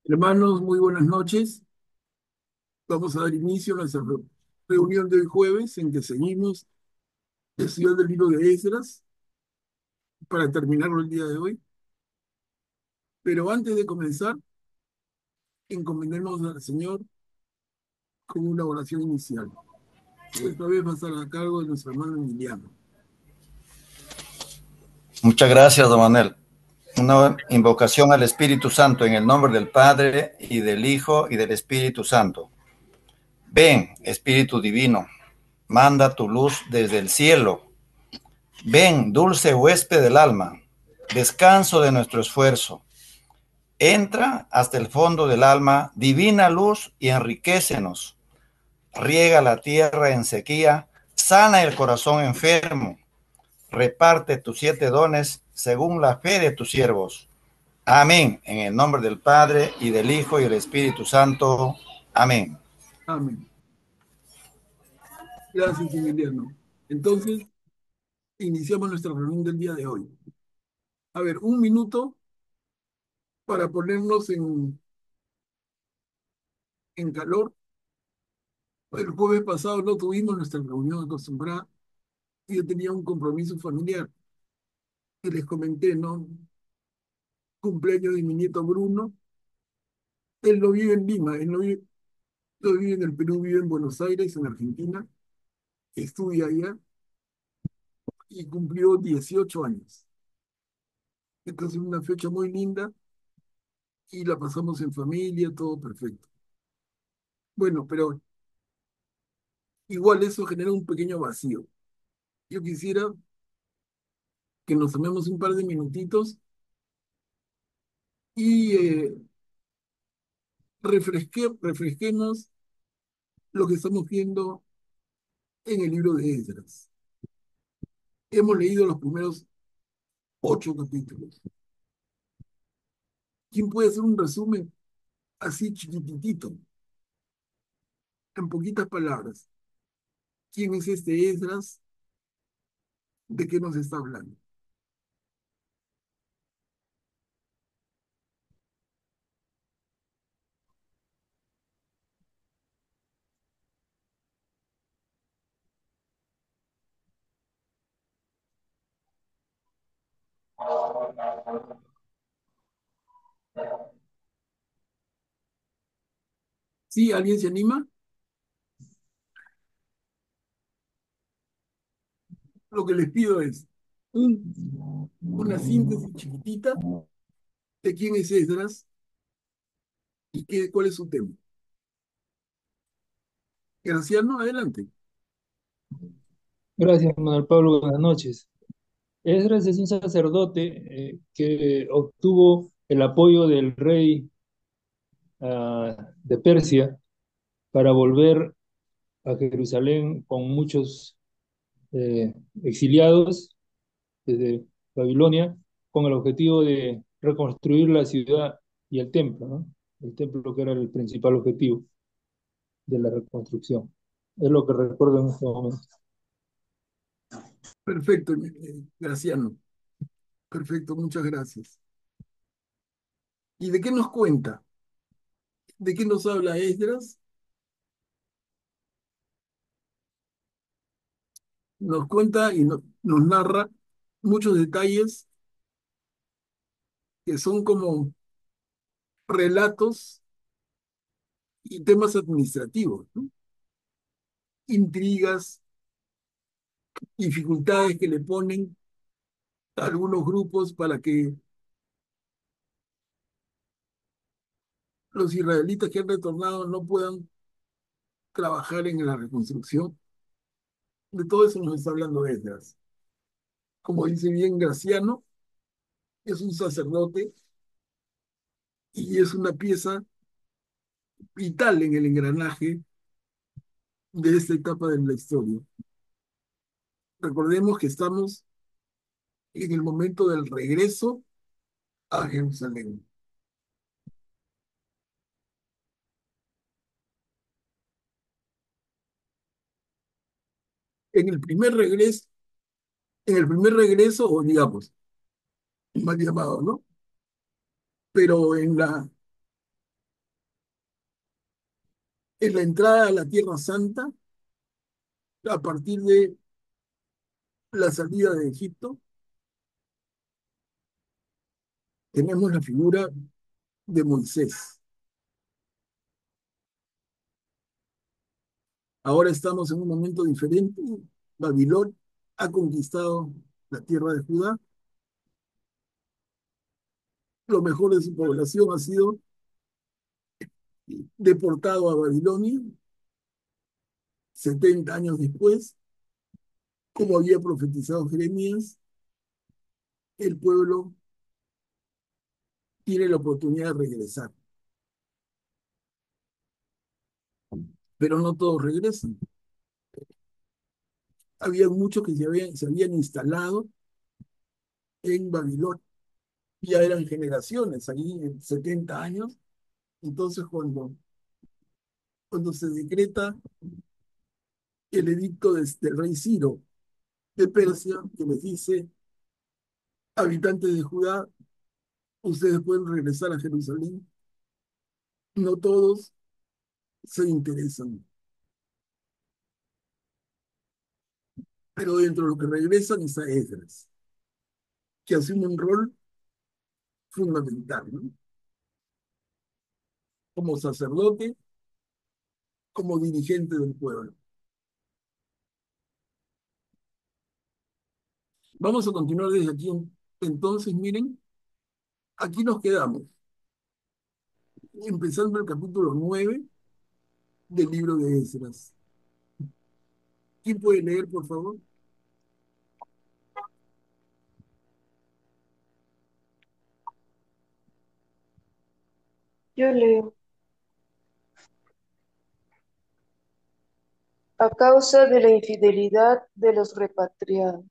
Hermanos, muy buenas noches. Vamos a dar inicio a nuestra reunión de hoy jueves en que seguimos estudiando el libro de Esdras para terminarlo el día de hoy. Pero antes de comenzar, encomendemos al Señor con una oración inicial. Esta vez va a estar a cargo de nuestro hermano Emiliano. Muchas gracias, don Manuel. Una invocación al Espíritu Santo en el nombre del Padre y del Hijo y del Espíritu Santo. Ven, Espíritu Divino, manda tu luz desde el cielo. Ven, dulce huésped del alma, descanso de nuestro esfuerzo. Entra hasta el fondo del alma, divina luz, y enriquécenos. Riega la tierra en sequía, sana el corazón enfermo. Reparte tus 7 dones según la fe de tus siervos. Amén. En el nombre del Padre y del Hijo y del Espíritu Santo. Amén. Amén. Gracias, Emiliano. Entonces, iniciamos nuestra reunión del día de hoy. A ver, un minuto para ponernos en calor. El jueves pasado no tuvimos nuestra reunión acostumbrada y yo tenía un compromiso familiar. Y les comenté, ¿no? Cumpleaños de mi nieto Bruno. Él no vive en Lima, él no vive en el Perú, vive en Buenos Aires, en Argentina. Estudia allá y cumplió 18 años. Entonces, una fecha muy linda y la pasamos en familia, todo perfecto. Bueno, pero igual eso genera un pequeño vacío. Yo quisiera que nos tomemos un par de minutitos y refresquemos lo que estamos viendo en el libro de Esdras. Hemos leído los primeros 8 capítulos. ¿Quién puede hacer un resumen así chiquititito, en poquitas palabras? ¿Quién es este Esdras? ¿De qué nos está hablando? ¿Sí? ¿Alguien se anima? Lo que les pido es una síntesis chiquitita de quién es Esdras y cuál es su tema. Graciano, adelante. Gracias, Manuel Pablo. Buenas noches. Esdras es un sacerdote que obtuvo el apoyo del rey de Persia para volver a Jerusalén con muchos exiliados desde Babilonia, con el objetivo de reconstruir la ciudad y el templo, ¿no? El templo que era el principal objetivo de la reconstrucción. Es lo que recuerdo en este momento. Perfecto, Graciano. Perfecto, muchas gracias. ¿Y de qué nos cuenta? ¿De qué nos habla Esdras? Nos cuenta y nos narra muchos detalles que son como relatos y temas administrativos, ¿no? Intrigas, dificultades que le ponen a algunos grupos para que los israelitas que han retornado no puedan trabajar en la reconstrucción. De todo eso nos está hablando Esdras. Como dice bien Graciano, es un sacerdote y es una pieza vital en el engranaje de esta etapa de la historia. Recordemos que estamos en el momento del regreso a Jerusalén. En el primer regreso, en el primer regreso, o digamos, mal llamado, ¿no? Pero En la entrada a la Tierra Santa, a partir de la salida de Egipto, tenemos la figura de Moisés. Ahora estamos en un momento diferente. Babilonia ha conquistado la tierra de Judá. Lo mejor de su población ha sido deportado a Babilonia 70 años después. Como había profetizado Jeremías, el pueblo tiene la oportunidad de regresar. Pero no todos regresan. Había muchos que se habían instalado en Babilonia. Ya eran generaciones, ahí en 70 años. Entonces, cuando se decreta el edicto del rey Ciro de Persia, que les dice, habitantes de Judá, ustedes pueden regresar a Jerusalén, no todos se interesan, pero dentro de los que regresan está Esdras, que asume un rol fundamental, ¿no? Como sacerdote, como dirigente del pueblo. Vamos a continuar desde aquí. Entonces, miren, aquí nos quedamos, empezando el capítulo 9 del libro de Esdras. ¿Quién puede leer, por favor? Yo leo. A causa de la infidelidad de los repatriados.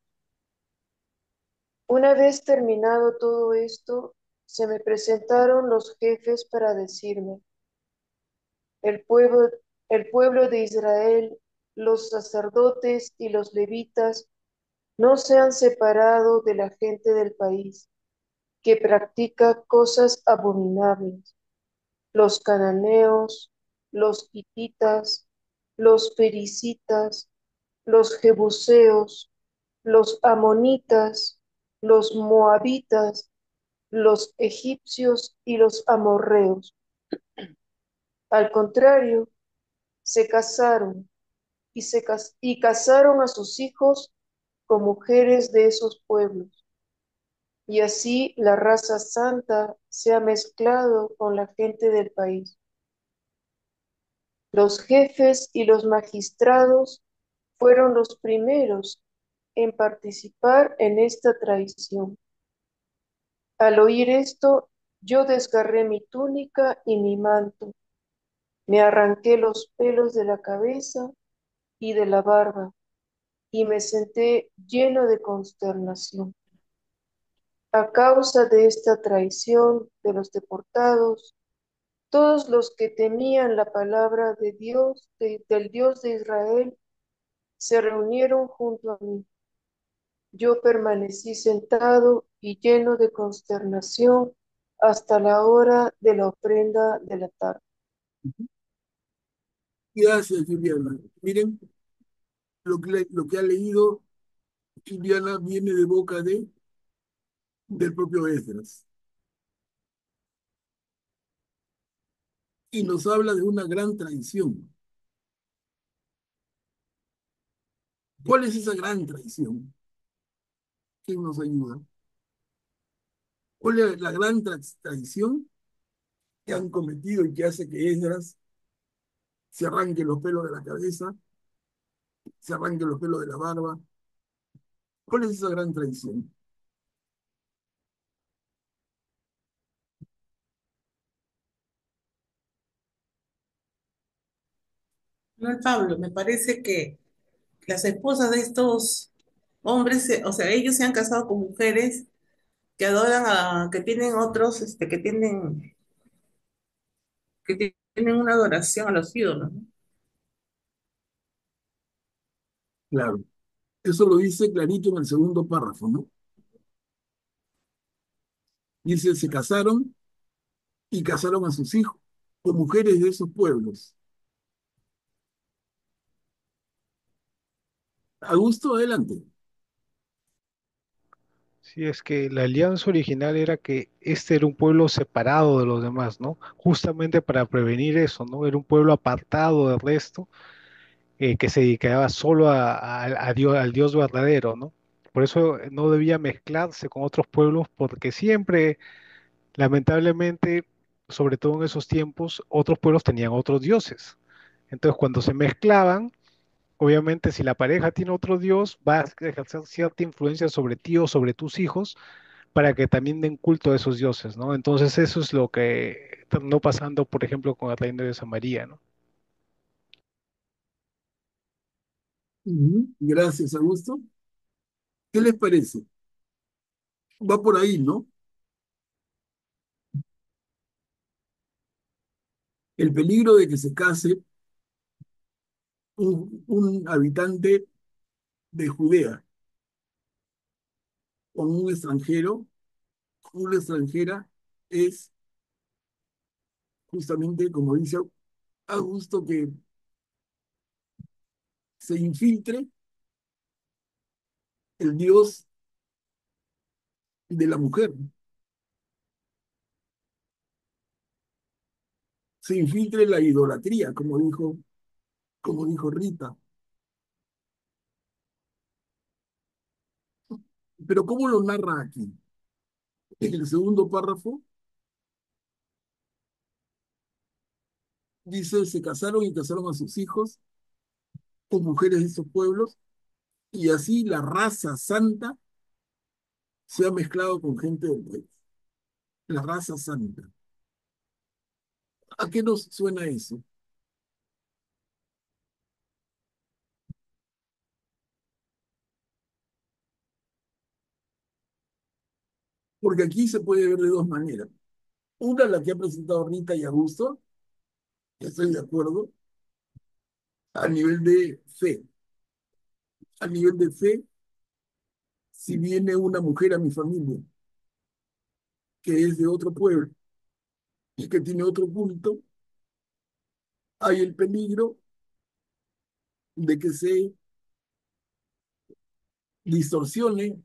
Una vez terminado todo esto, se me presentaron los jefes para decirme, el pueblo, el pueblo de Israel, los sacerdotes y los levitas no se han separado de la gente del país, que practica cosas abominables, los cananeos, los hititas, los pericitas, los jebuseos, los amonitas, los moabitas, los egipcios y los amorreos. Al contrario, se casaron y casaron a sus hijos con mujeres de esos pueblos. Y así la raza santa se ha mezclado con la gente del país. Los jefes y los magistrados fueron los primeros en participar en esta traición. Al oír esto, yo desgarré mi túnica y mi manto, me arranqué los pelos de la cabeza y de la barba, y me senté lleno de consternación. A causa de esta traición de los deportados, todos los que temían la palabra de Dios, del Dios de Israel, se reunieron junto a mí. Yo permanecí sentado y lleno de consternación hasta la hora de la ofrenda de la tarde. Gracias, Juliana. Miren, lo que ha leído Juliana viene de boca del propio Esdras y nos habla de una gran traición. ¿Cuál es esa gran traición? ¿Quién nos ayuda? ¿Cuál es la gran traición que han cometido y que hace que Esdras se arranque los pelos de la cabeza, se arranque los pelos de la barba? ¿Cuál es esa gran traición? No, Pablo, me parece que las esposas de estos hombres, o sea, ellos se han casado con mujeres que adoran que tienen otros, que tienen una adoración a los ídolos, ¿no? Claro, eso lo dice clarito en el segundo párrafo, ¿no? Dice, se casaron y casaron a sus hijos con mujeres de esos pueblos. Augusto, adelante. Sí, es que la alianza original era que este era un pueblo separado de los demás, ¿no? Justamente para prevenir eso, ¿no? Era un pueblo apartado del resto, que se dedicaba solo a Dios, al Dios verdadero, ¿no? Por eso no debía mezclarse con otros pueblos, porque siempre, lamentablemente, sobre todo en esos tiempos, otros pueblos tenían otros dioses. Entonces, cuando se mezclaban, obviamente, si la pareja tiene otro dios, va a ejercer cierta influencia sobre ti o sobre tus hijos para que también den culto a esos dioses, ¿no? Entonces eso es lo que terminó pasando, por ejemplo, con el reino de Samaria, ¿no? Ujú. Gracias, Augusto. ¿Qué les parece? Va por ahí, ¿no? El peligro de que se case un habitante de Judea con un extranjero, una extranjera, es justamente, como dice Augusto, que se infiltre el Dios de la mujer, se infiltre la idolatría, como dijo Rita. Pero ¿cómo lo narra aquí? En el segundo párrafo dice, se casaron y casaron a sus hijos con mujeres de esos pueblos, y así la raza santa se ha mezclado con gente del país. La raza santa. ¿A qué nos suena eso? Porque aquí se puede ver de dos maneras. Una, la que ha presentado Rita y Augusto, que estoy de acuerdo, a nivel de fe. A nivel de fe, si viene una mujer a mi familia que es de otro pueblo y que tiene otro culto, hay el peligro de que se distorsione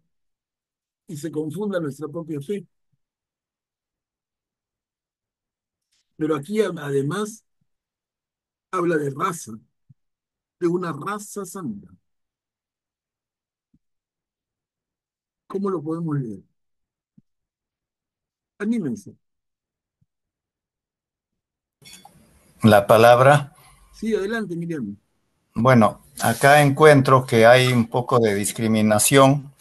y se confunda nuestra propia fe. Pero aquí además habla de raza, de una raza santa. ¿Cómo lo podemos leer? Anímense. La palabra, Sí, adelante, Miriam. bueno, acá encuentro que hay un poco de discriminación,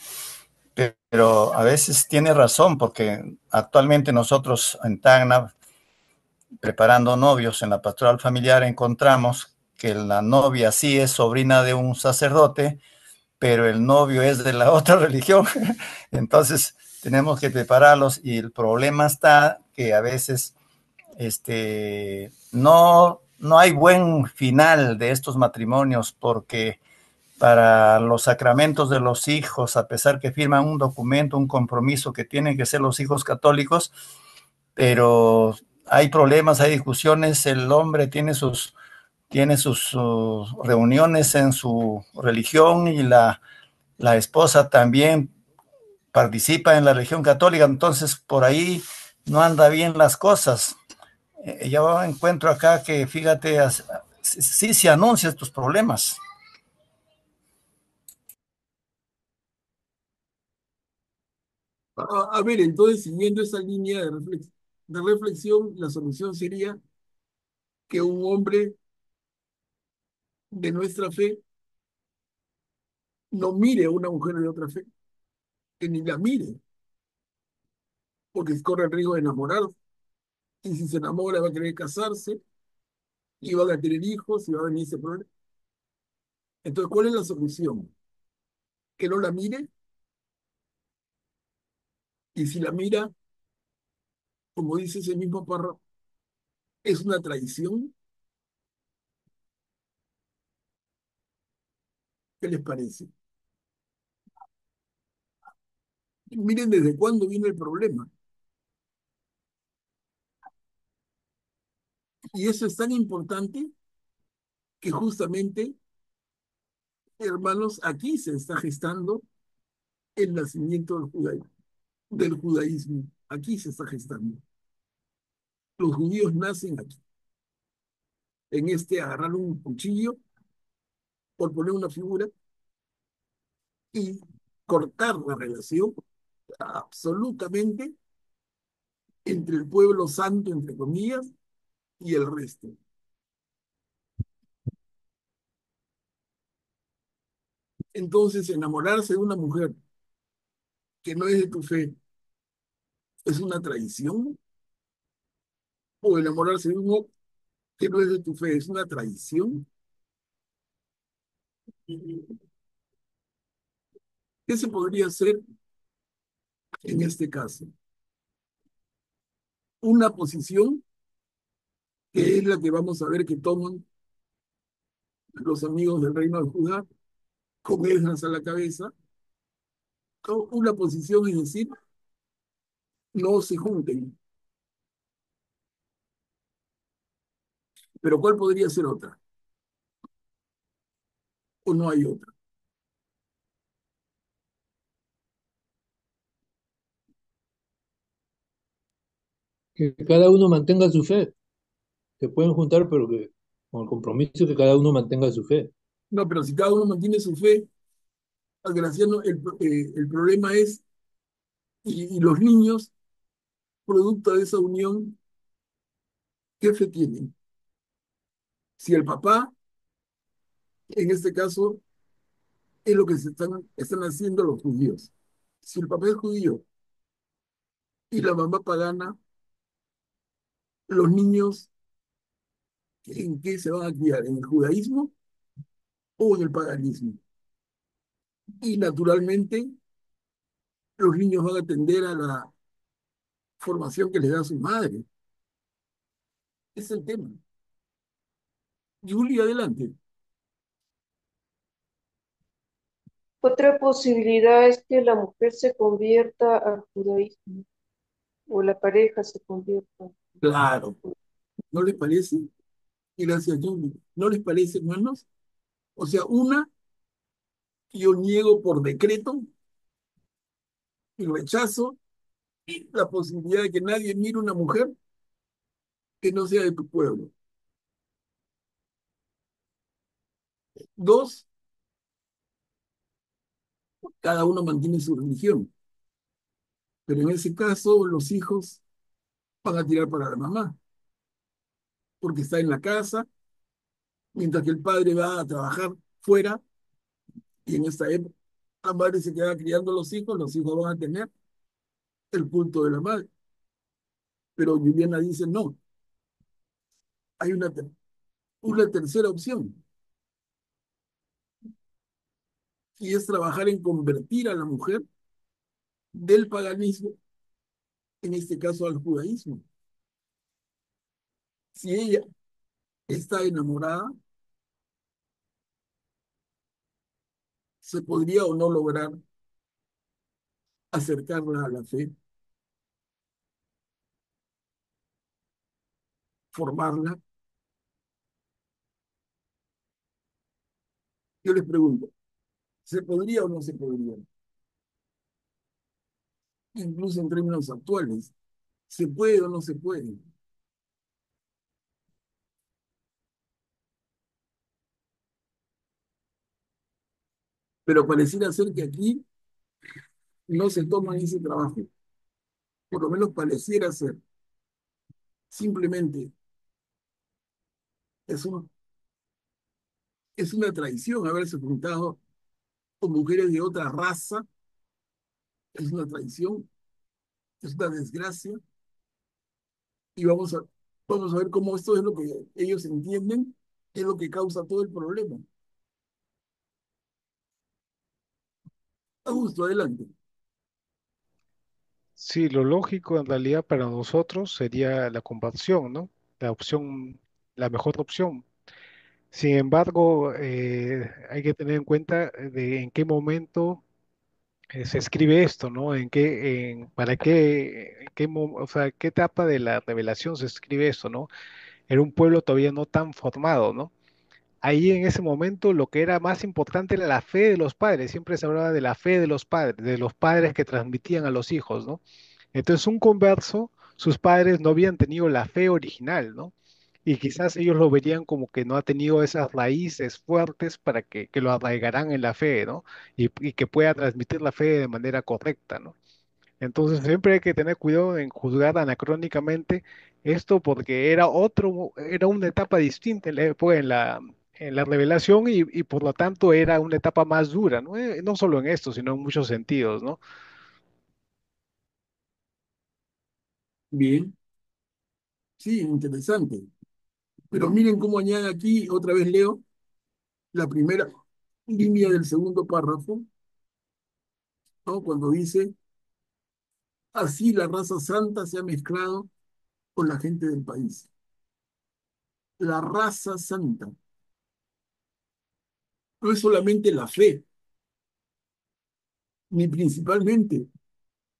pero a veces tiene razón, porque actualmente nosotros en Tacna, preparando novios en la pastoral familiar, encontramos que la novia sí es sobrina de un sacerdote, pero el novio es de la otra religión. Entonces tenemos que prepararlos y el problema está que a veces no hay buen final de estos matrimonios porque para los sacramentos de los hijos, a pesar que firman un documento, un compromiso que tienen que ser los hijos católicos, pero hay problemas, hay discusiones, el hombre tiene sus reuniones en su religión y la esposa también participa en la religión católica, entonces por ahí no anda bien las cosas. Yo encuentro acá que, fíjate, sí se anuncian estos problemas. A ver, entonces, siguiendo esa línea de reflexión, la solución sería que un hombre de nuestra fe no mire a una mujer de otra fe, que ni la mire, porque corre el riesgo de enamorarse. Y si se enamora va a querer casarse, y van a tener hijos, y va a venir ese problema. Entonces, ¿cuál es la solución? Que no la mire, y si la mira, como dice ese mismo párrafo, es una traición. ¿Qué les parece? Miren desde cuándo viene el problema. Y eso es tan importante que justamente Hermanos, aquí se está gestando el nacimiento del judaísmo. Aquí se está gestando. Los judíos nacen aquí. En este agarrar un cuchillo, por poner una figura, y cortar la relación absolutamente entre el pueblo santo, entre comillas, y el resto. Entonces, enamorarse de una mujer que no es de tu fe es una traición, o enamorarse de uno que no es de tu fe es una traición. ¿Qué se podría hacer en este caso? Una posición que es la que vamos a ver que toman los amigos del reino de Judá, con Esdras a la cabeza, una posición es decir, no se junten. Pero ¿cuál podría ser otra? ¿O no hay otra? Que cada uno mantenga su fe. Se pueden juntar, pero que con el compromiso que cada uno mantenga su fe. No, pero si cada uno mantiene su fe, Graciano, el problema es, y los niños, producto de esa unión, ¿qué fe tienen? Si el papá, en este caso, es lo que están haciendo los judíos. Si el papá es judío y la mamá pagana, los niños, ¿en qué se van a criar? ¿En el judaísmo o en el paganismo? Y naturalmente, los niños van a atender a la formación que les da su madre. Ese es el tema. Julia, adelante. Otra posibilidad es que la mujer se convierta al judaísmo o la pareja se convierta. Claro, ¿no les parece? Y gracias, Julia. ¿No les parece, hermanos? O sea, una, yo niego por decreto y rechazo la posibilidad de que nadie mire una mujer que no sea de tu pueblo. Dos, cada uno mantiene su religión, pero en ese caso los hijos van a tirar para la mamá, porque está en la casa, mientras que el padre va a trabajar fuera, y en esta época la madre se queda criando a los hijos van a tener el culto de la madre. Pero Juliana dice, no, hay una tercera opción, y es trabajar en convertir a la mujer del paganismo, en este caso al judaísmo. Si ella está enamorada, se podría o no lograr acercarla a la fe, formarla. Yo les pregunto, ¿se podría o no se podría? Incluso en términos actuales, ¿se puede o no se puede? Pero pareciera ser que aquí no se toma ese trabajo, por lo menos pareciera ser. Simplemente es, un, es una traición haberse juntado con mujeres de otra raza, es una traición, es una desgracia, y vamos a ver cómo esto es lo que ellos entienden, es lo que causa todo el problema. Augusto, adelante. Sí, lo lógico en realidad para nosotros sería la conversión, ¿no? La opción, la mejor opción. Sin embargo, hay que tener en cuenta de en qué momento se escribe esto, ¿no? Para qué, o sea, qué etapa de la revelación se escribe esto, ¿no? Era un pueblo todavía no tan formado, ¿no? ahí en ese momento lo que era más importante era la fe de los padres. Siempre se hablaba de la fe de los padres que transmitían a los hijos, ¿no? Entonces, un converso, sus padres no habían tenido la fe original, ¿no? Y quizás ellos lo verían como que no ha tenido esas raíces fuertes para que lo arraigarán en la fe, ¿no? Y que pueda transmitir la fe de manera correcta, ¿no? Entonces siempre hay que tener cuidado en juzgar anacrónicamente esto porque era una etapa distinta en la época, en la revelación y por lo tanto era una etapa más dura, ¿no? No solo en esto, sino en muchos sentidos, ¿no? Bien, sí, interesante. Pero miren cómo añade aquí, otra vez leo, la primera línea del segundo párrafo, ¿no? Cuando dice, así la raza santa se ha mezclado con la gente del país. La raza santa no es solamente la fe, ni principalmente,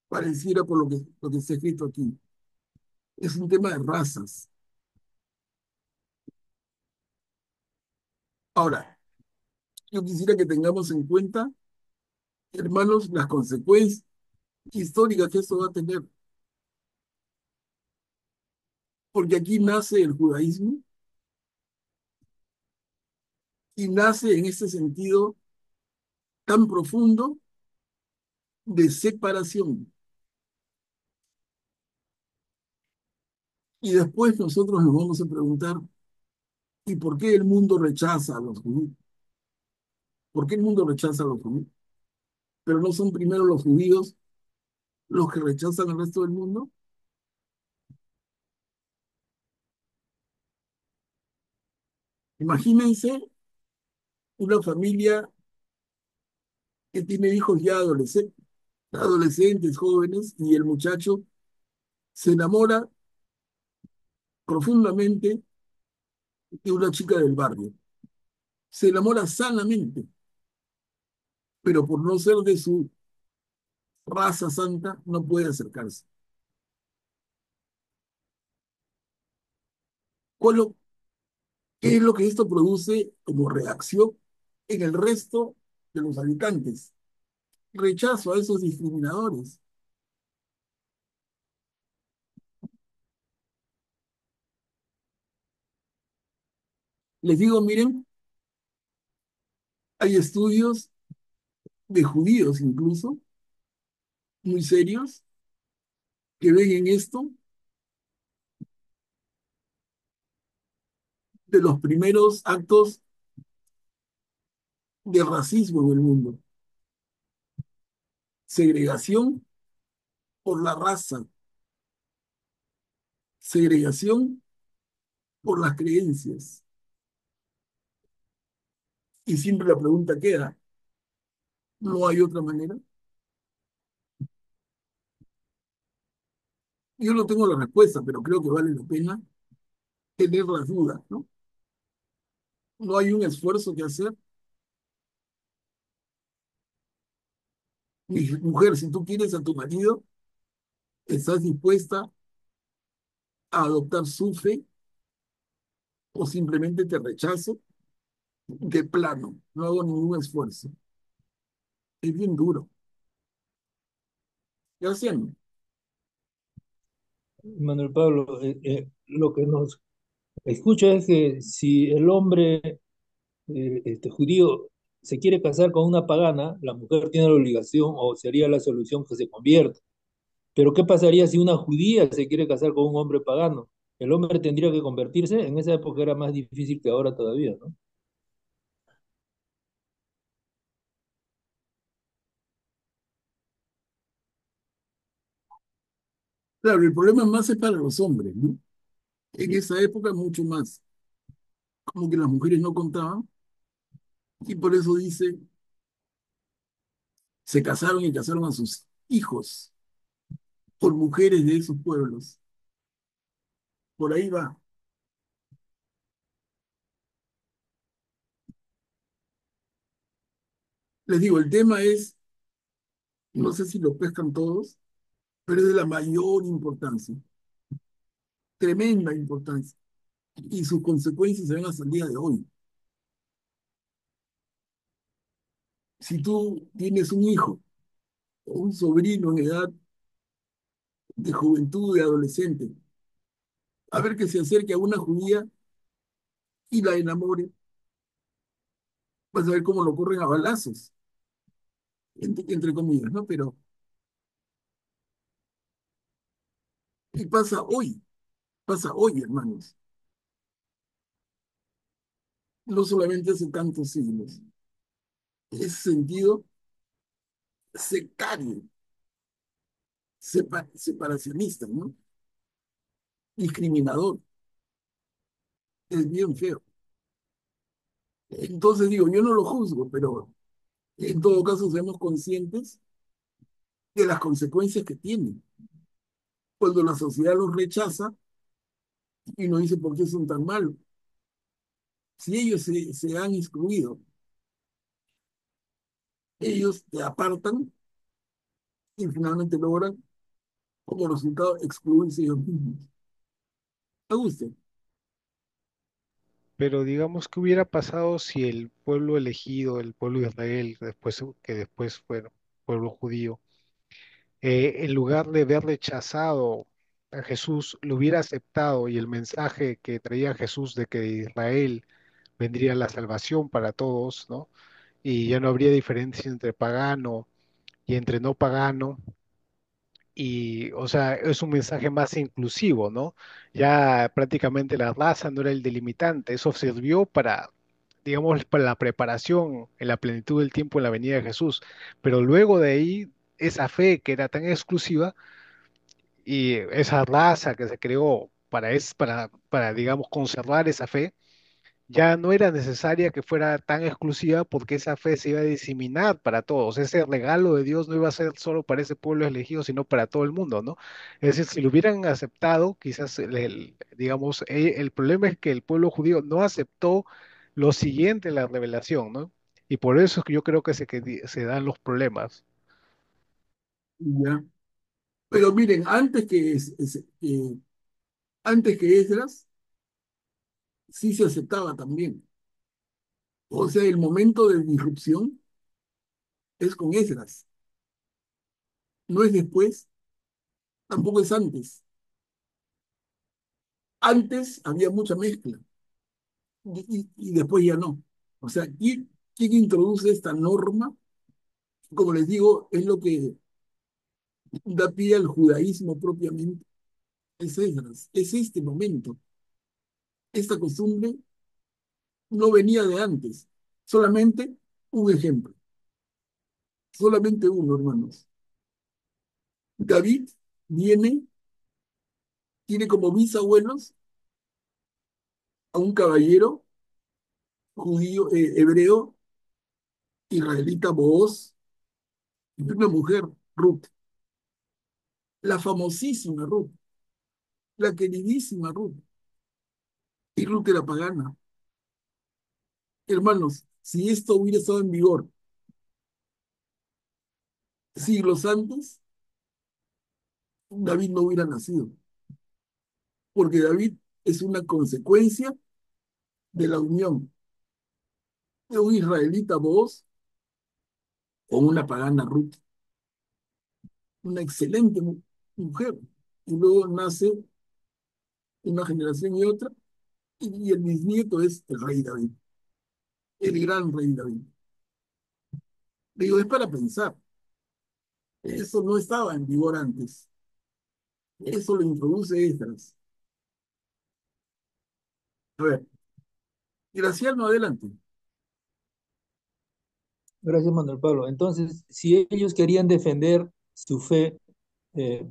pareciera por lo que está escrito aquí. Es un tema de razas. Ahora, yo quisiera que tengamos en cuenta, hermanos, las consecuencias históricas que esto va a tener, porque aquí nace el judaísmo y nace en este sentido tan profundo de separación. Y después nosotros nos vamos a preguntar, ¿y por qué el mundo rechaza a los judíos? ¿Por qué el mundo rechaza a los judíos? Pero no son primero los judíos los que rechazan al resto del mundo. Imagínense una familia que tiene hijos ya adolescentes, jóvenes, y el muchacho se enamora profundamente de una chica del barrio. Se enamora sanamente, pero por no ser de su raza santa, no puede acercarse. ¿Cuál ¿Qué es lo que esto produce como reacción en el resto de los habitantes? Rechazo a esos discriminadores. Les digo, miren, hay estudios de judíos incluso, muy serios, que ven en esto de los primeros actos de racismo en el mundo. Segregación por la raza, segregación por las creencias. Y siempre la pregunta queda, ¿no hay otra manera? Yo no tengo la respuesta, pero creo que vale la pena tener las dudas, ¿no? No hay un esfuerzo que hacer. Mi mujer, si tú quieres a tu marido, ¿estás dispuesta a adoptar su fe o simplemente te rechazo de plano? No hago ningún esfuerzo. Es bien duro. ¿Qué hacen? Manuel Pablo, lo que nos escucha es que si el hombre judío se quiere casar con una pagana, la mujer tiene la obligación o sería la solución que se convierta. Pero ¿qué pasaría si una judía se quiere casar con un hombre pagano? El hombre tendría que convertirse. En esa época era más difícil que ahora todavía, ¿no? Claro, el problema más es para los hombres, ¿no? En esa época mucho más. Como que las mujeres no contaban y por eso dice, se casaron y casaron a sus hijos por mujeres de esos pueblos. Por ahí va. Les digo, el tema es, no sé si lo pescan todos, pero es de la mayor importancia, tremenda importancia. Y sus consecuencias se ven hasta el día de hoy. Si tú tienes un hijo o un sobrino en edad de juventud, de adolescente, a ver que se acerque a una judía y la enamore, vas a ver cómo lo corren a balazos, entre comillas, ¿no? Pero, y pasa hoy, hermanos, no solamente hace tantos siglos. Ese sentido sectario, separacionista, ¿no? Discriminador, es bien feo. Entonces digo, yo no lo juzgo, pero en todo caso seamos conscientes de las consecuencias que tiene. Cuando la sociedad los rechaza y nos dice por qué son tan malos. Si ellos se han excluido, ellos te apartan y finalmente logran como resultado excluirse ellos mismos. ¿A usted? Pero digamos que hubiera pasado si el pueblo elegido, el pueblo de Israel, después, que después fue pueblo judío, en lugar de haber rechazado a Jesús, lo hubiera aceptado y el mensaje que traía Jesús de que de Israel vendría la salvación para todos, ¿no? Y ya no habría diferencia entre pagano y entre no pagano. Y, o sea, es un mensaje más inclusivo, ¿no? Ya prácticamente la raza no era el delimitante, eso sirvió para, digamos, para la preparación en la plenitud del tiempo en la venida de Jesús. Pero luego de ahí, esa fe que era tan exclusiva y esa raza que se creó para, digamos, conservar esa fe, ya no era necesaria que fuera tan exclusiva porque esa fe se iba a diseminar para todos. Ese regalo de Dios no iba a ser solo para ese pueblo elegido, sino para todo el mundo, ¿no? Es decir, si lo hubieran aceptado, quizás, digamos, el problema es que el pueblo judío no aceptó lo siguiente, la revelación, ¿no? Y por eso es que yo creo que se dan los problemas. Ya. Pero miren, antes que Esdras, sí se aceptaba también. O sea, el momento de disrupción es con Esdras, no es después, tampoco es antes. Antes había mucha mezcla y después ya no. O sea, ¿quién introduce esta norma? Como les digo, es lo que da pie al judaísmo propiamente. Es Esdras, es este momento. Esta costumbre no venía de antes. Solamente un ejemplo, solamente uno, hermanos. David viene, tiene como bisabuelos a un caballero judío, hebreo, israelita, Booz, y una mujer, Ruth, la famosísima Ruth, la queridísima Ruth. Y Ruth era pagana. Hermanos, si esto hubiera estado en vigor siglos antes, David no hubiera nacido, porque David es una consecuencia de la unión de un israelita Booz con una pagana Ruth, una excelente mujer. Y luego nace una generación y otra, y el bisnieto es el rey David, el gran rey David. Digo, es para pensar. Eso no estaba en vigor antes. Eso lo introduce Esdras. A ver, Graciano, adelante. Gracias, Manuel Pablo. Entonces, si ellos querían defender su fe, eh,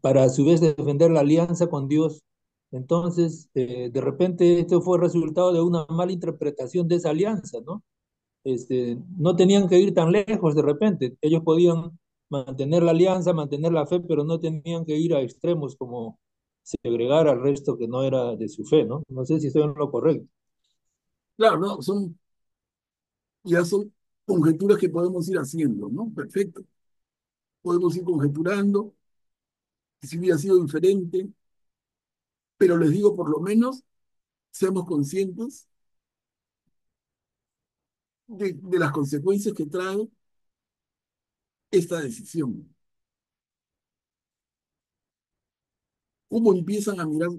para a su vez defender la alianza con Dios, entonces, de repente esto fue resultado de una mala interpretación de esa alianza, ¿no? No tenían que ir tan lejos de repente. Ellos podían mantener la alianza, mantener la fe, pero no tenían que ir a extremos como segregar al resto que no era de su fe, ¿no? No sé si estoy en lo correcto. Claro, no, ya son conjeturas que podemos ir haciendo, ¿no? Perfecto. Podemos ir conjeturando si hubiera sido diferente, pero les digo, por lo menos, seamos conscientes de las consecuencias que trae esta decisión. ¿Cómo empiezan a mirar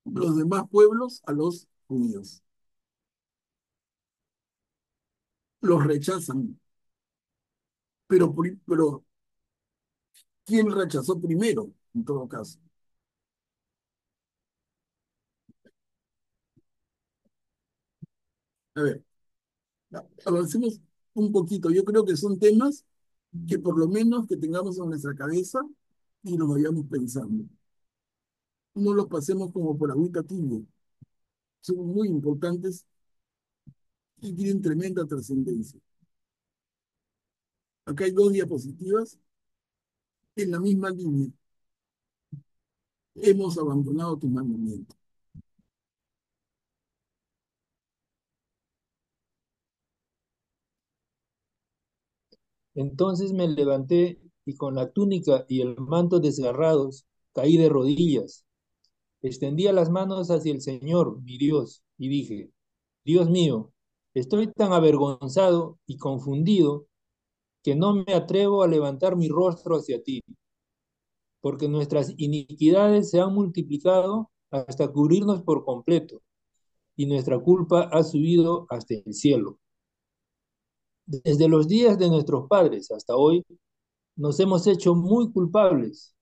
los demás pueblos a los judíos? Los rechazan, pero ¿quién rechazó primero, en todo caso? A ver, avancemos un poquito. Yo creo que son temas que por lo menos que tengamos en nuestra cabeza y los vayamos pensando. No los pasemos como por agüita tibia. Son muy importantes y tienen tremenda trascendencia. Acá hay dos diapositivas en la misma línea. Hemos abandonado tus mandamientos. Entonces me levanté y con la túnica y el manto desgarrados caí de rodillas. Extendía las manos hacia el Señor, mi Dios, y dije, Dios mío, estoy tan avergonzado y confundido que no me atrevo a levantar mi rostro hacia ti, porque nuestras iniquidades se han multiplicado hasta cubrirnos por completo, y nuestra culpa ha subido hasta el cielo. Desde los días de nuestros padres hasta hoy, nos hemos hecho muy culpables,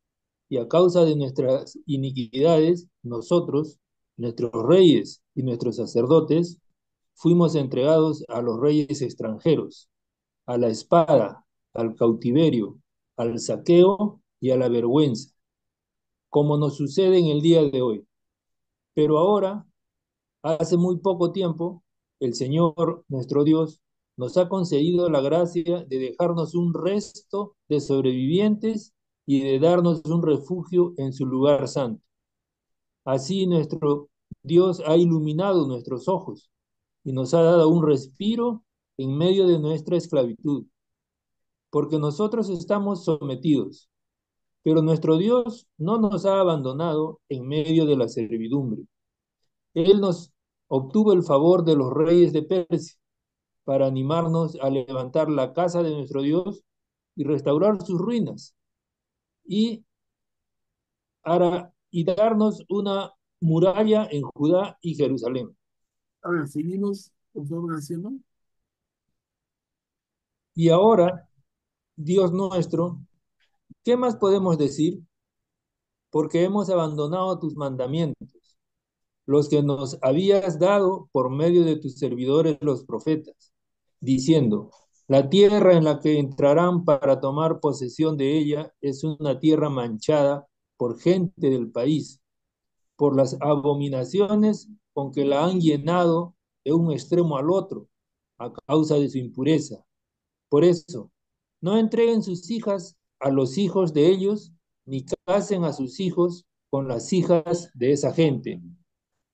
y a causa de nuestras iniquidades, nosotros, nuestros reyes y nuestros sacerdotes, fuimos entregados a los reyes extranjeros, a la espada, al cautiverio, al saqueo y a la vergüenza, como nos sucede en el día de hoy. Pero ahora, hace muy poco tiempo, el Señor, nuestro Dios, nos ha concedido la gracia de dejarnos un resto de sobrevivientes y de darnos un refugio en su lugar santo. Así nuestro Dios ha iluminado nuestros ojos y nos ha dado un respiro en medio de nuestra esclavitud, porque nosotros estamos sometidos, pero nuestro Dios no nos ha abandonado en medio de la servidumbre. Él nos obtuvo el favor de los reyes de Persia para animarnos a levantar la casa de nuestro Dios y restaurar sus ruinas y, y darnos una muralla en Judá y Jerusalén. A ver, seguimos, por favor, haciendo. Y ahora, Dios nuestro, ¿qué más podemos decir? Porque hemos abandonado tus mandamientos, los que nos habías dado por medio de tus servidores los profetas, diciendo, la tierra en la que entrarán para tomar posesión de ella es una tierra manchada por gente del país, por las abominaciones con que la han llenado de un extremo al otro, a causa de su impureza. Por eso, no entreguen sus hijas a los hijos de ellos, ni casen a sus hijos con las hijas de esa gente.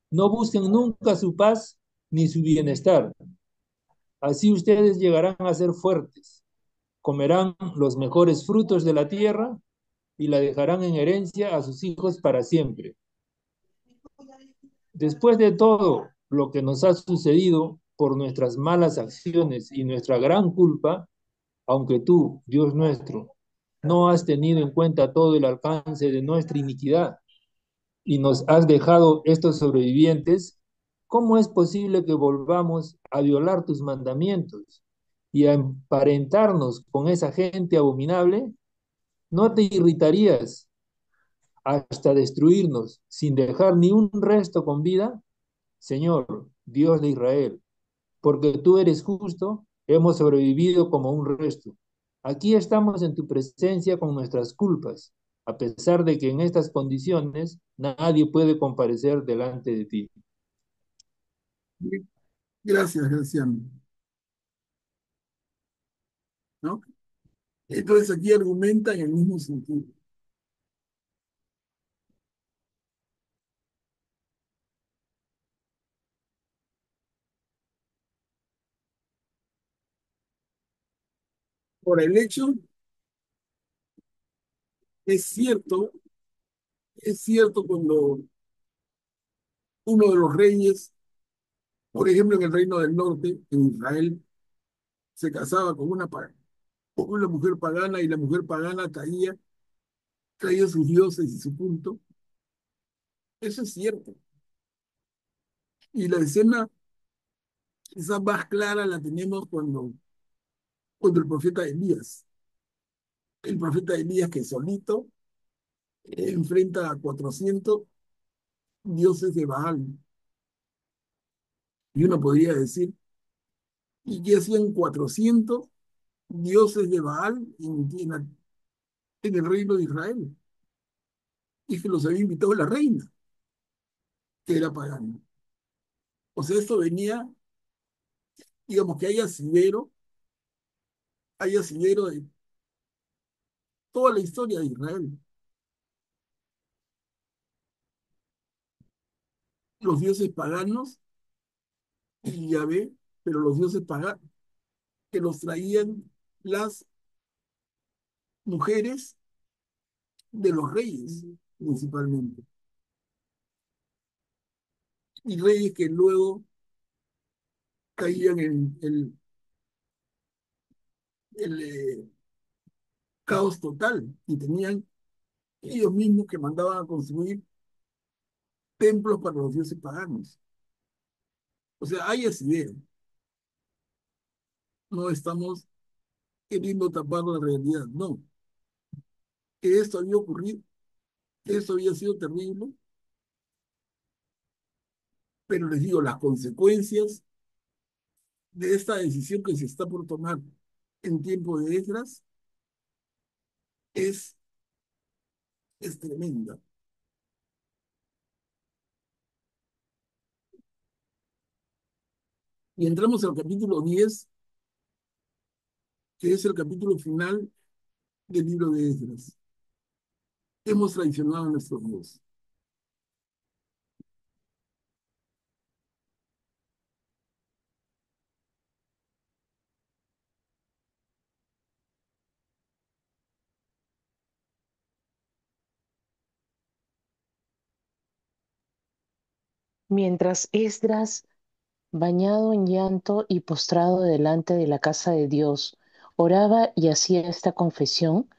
No busquen nunca su paz ni su bienestar. Así ustedes llegarán a ser fuertes, comerán los mejores frutos de la tierra y la dejarán en herencia a sus hijos para siempre. Después de todo lo que nos ha sucedido por nuestras malas acciones y nuestra gran culpa, aunque tú, Dios nuestro, no has tenido en cuenta todo el alcance de nuestra iniquidad y nos has dejado estos sobrevivientes, ¿cómo es posible que volvamos a violar tus mandamientos y a emparentarnos con esa gente abominable? ¿No te irritarías hasta destruirnos sin dejar ni un resto con vida? Señor, Dios de Israel, porque tú eres justo, hemos sobrevivido como un resto. Aquí estamos en tu presencia con nuestras culpas, a pesar de que en estas condiciones nadie puede comparecer delante de ti. Gracias, Graciano. ¿No? Entonces aquí argumenta en el mismo sentido. Por el hecho, es cierto, es cierto cuando uno de los reyes, por ejemplo, en el reino del norte, en Israel, se casaba con una mujer pagana y la mujer pagana traía sus dioses y su culto. Eso es cierto. Y la escena esa más clara la tenemos cuando el profeta Elías, el profeta Elías que solito enfrenta a 400 dioses de Baal. Y uno podría decir, ¿y qué hacían 400 dioses de Baal en el reino de Israel? Y que los había invitado la reina, que era pagana. O sea, esto venía, digamos que hay asidero de toda la historia de Israel. Los dioses paganos y Yahvé, pero los dioses paganos que los traían las mujeres de los reyes, principalmente. Y reyes que luego caían en el caos total y tenían ellos mismos que mandaban a construir templos para los dioses paganos. O sea, hay asidero. No estamos queriendo tapar la realidad, no. Que esto había ocurrido, que esto había sido terrible, pero les digo, las consecuencias de esta decisión que se está por tomar en tiempo de Esdras es, es tremenda. Y entramos al capítulo 10, que es el capítulo final del libro de Esdras. Hemos traicionado a nuestro Dios. Mientras Esdras, bañado en llanto y postrado delante de la casa de Dios, oraba y hacía esta confesión,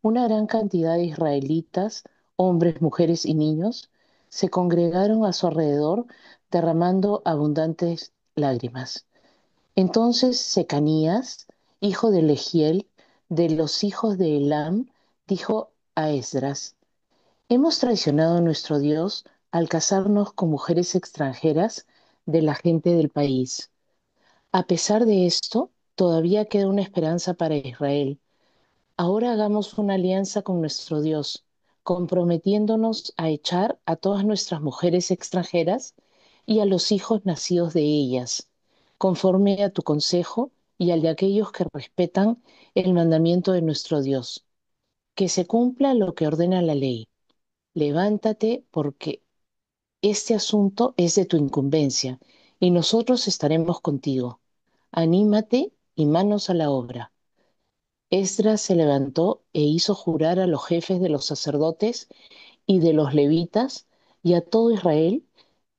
una gran cantidad de israelitas, hombres, mujeres y niños, se congregaron a su alrededor derramando abundantes lágrimas. Entonces Secanías, hijo de Legiel, de los hijos de Elam, dijo a Esdras: Hemos traicionado a nuestro Dios al casarnos con mujeres extranjeras de la gente del país. A pesar de esto, todavía queda una esperanza para Israel. Ahora hagamos una alianza con nuestro Dios, comprometiéndonos a echar a todas nuestras mujeres extranjeras y a los hijos nacidos de ellas, conforme a tu consejo y al de aquellos que respetan el mandamiento de nuestro Dios. Que se cumpla lo que ordena la ley. Levántate porque este asunto es de tu incumbencia y nosotros estaremos contigo. Anímate y manos a la obra. Esdras se levantó e hizo jurar a los jefes de los sacerdotes y de los levitas y a todo Israel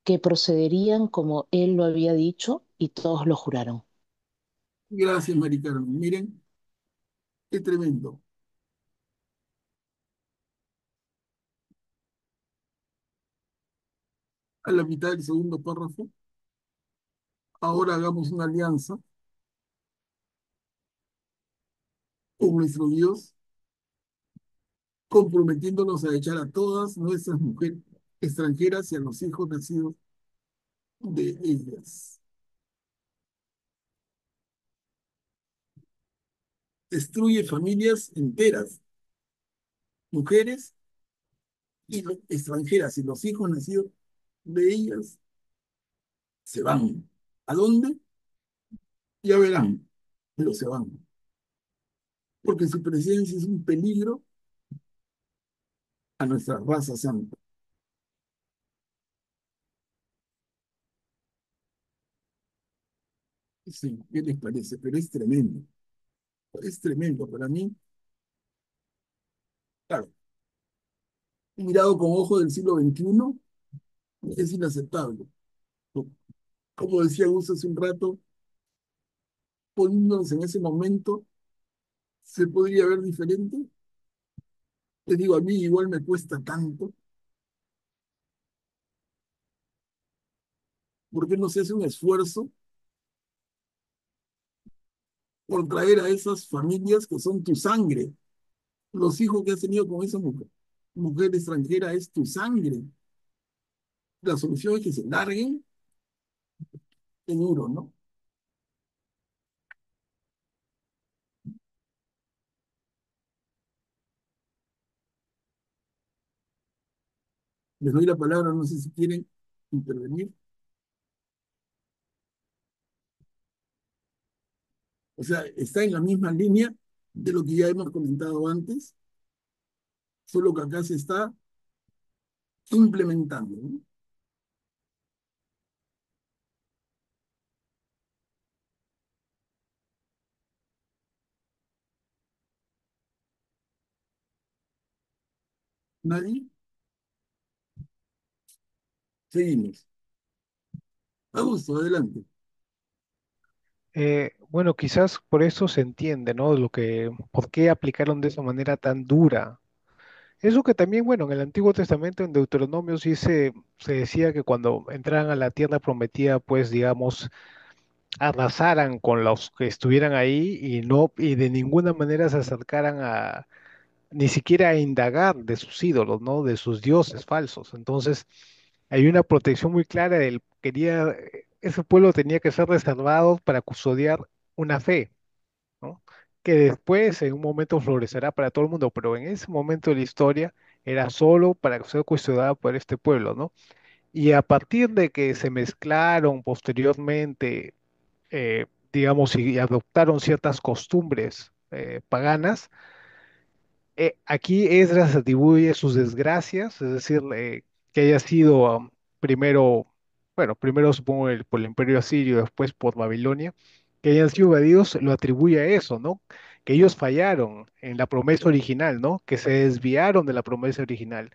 que procederían como él lo había dicho, y todos lo juraron. Gracias, Mari Carmen. Miren, qué tremendo. A la mitad del segundo párrafo, ahora hagamos una alianza con nuestro Dios, comprometiéndonos a echar a todas nuestras mujeres extranjeras y a los hijos nacidos de ellas. Destruye familias enteras, mujeres extranjeras y los hijos nacidos de ellas se van. ¿A dónde? Ya verán, pero se van. Porque su presencia es un peligro a nuestra raza santa. Sí, ¿qué les parece? Pero es tremendo para mí. Claro, mirado con ojo del siglo XXI, es inaceptable. Como decía Gus hace un rato, poniéndonos en ese momento, se podría ver diferente. Te digo, a mí igual me cuesta tanto. ¿Por qué no se hace un esfuerzo por traer a esas familias que son tu sangre? Los hijos que has tenido con esa mujer extranjera es tu sangre. La solución es que se larguen, seguro, ¿no? Les doy la palabra, no sé si quieren intervenir. O sea, está en la misma línea de lo que ya hemos comentado antes, solo que acá se está implementando, ¿no? ¿Nadie? Seguimos. Augusto, adelante. Bueno, quizás por eso se entiende, ¿no? Por qué aplicaron de esa manera tan dura. Eso que también, bueno, en el Antiguo Testamento, en Deuteronomio, se decía que cuando entraran a la tierra prometida, pues, digamos, arrasaran con los que estuvieran ahí y de ninguna manera se acercaran ni siquiera a indagar de sus ídolos, ¿no? De sus dioses falsos. Entonces, hay una protección muy clara ese pueblo tenía que ser reservado para custodiar una fe, ¿no? Que después en un momento florecerá para todo el mundo, pero en ese momento de la historia era solo para ser custodiada por este pueblo, ¿no? Y a partir de que se mezclaron posteriormente, digamos, y adoptaron ciertas costumbres paganas, aquí Esdras atribuye sus desgracias, es decir, que haya sido primero, bueno, primero supongo por el Imperio Asirio, después por Babilonia, que hayan sido invadidos, lo atribuye a eso, ¿no? Que ellos fallaron en la promesa original, ¿no? Que se desviaron de la promesa original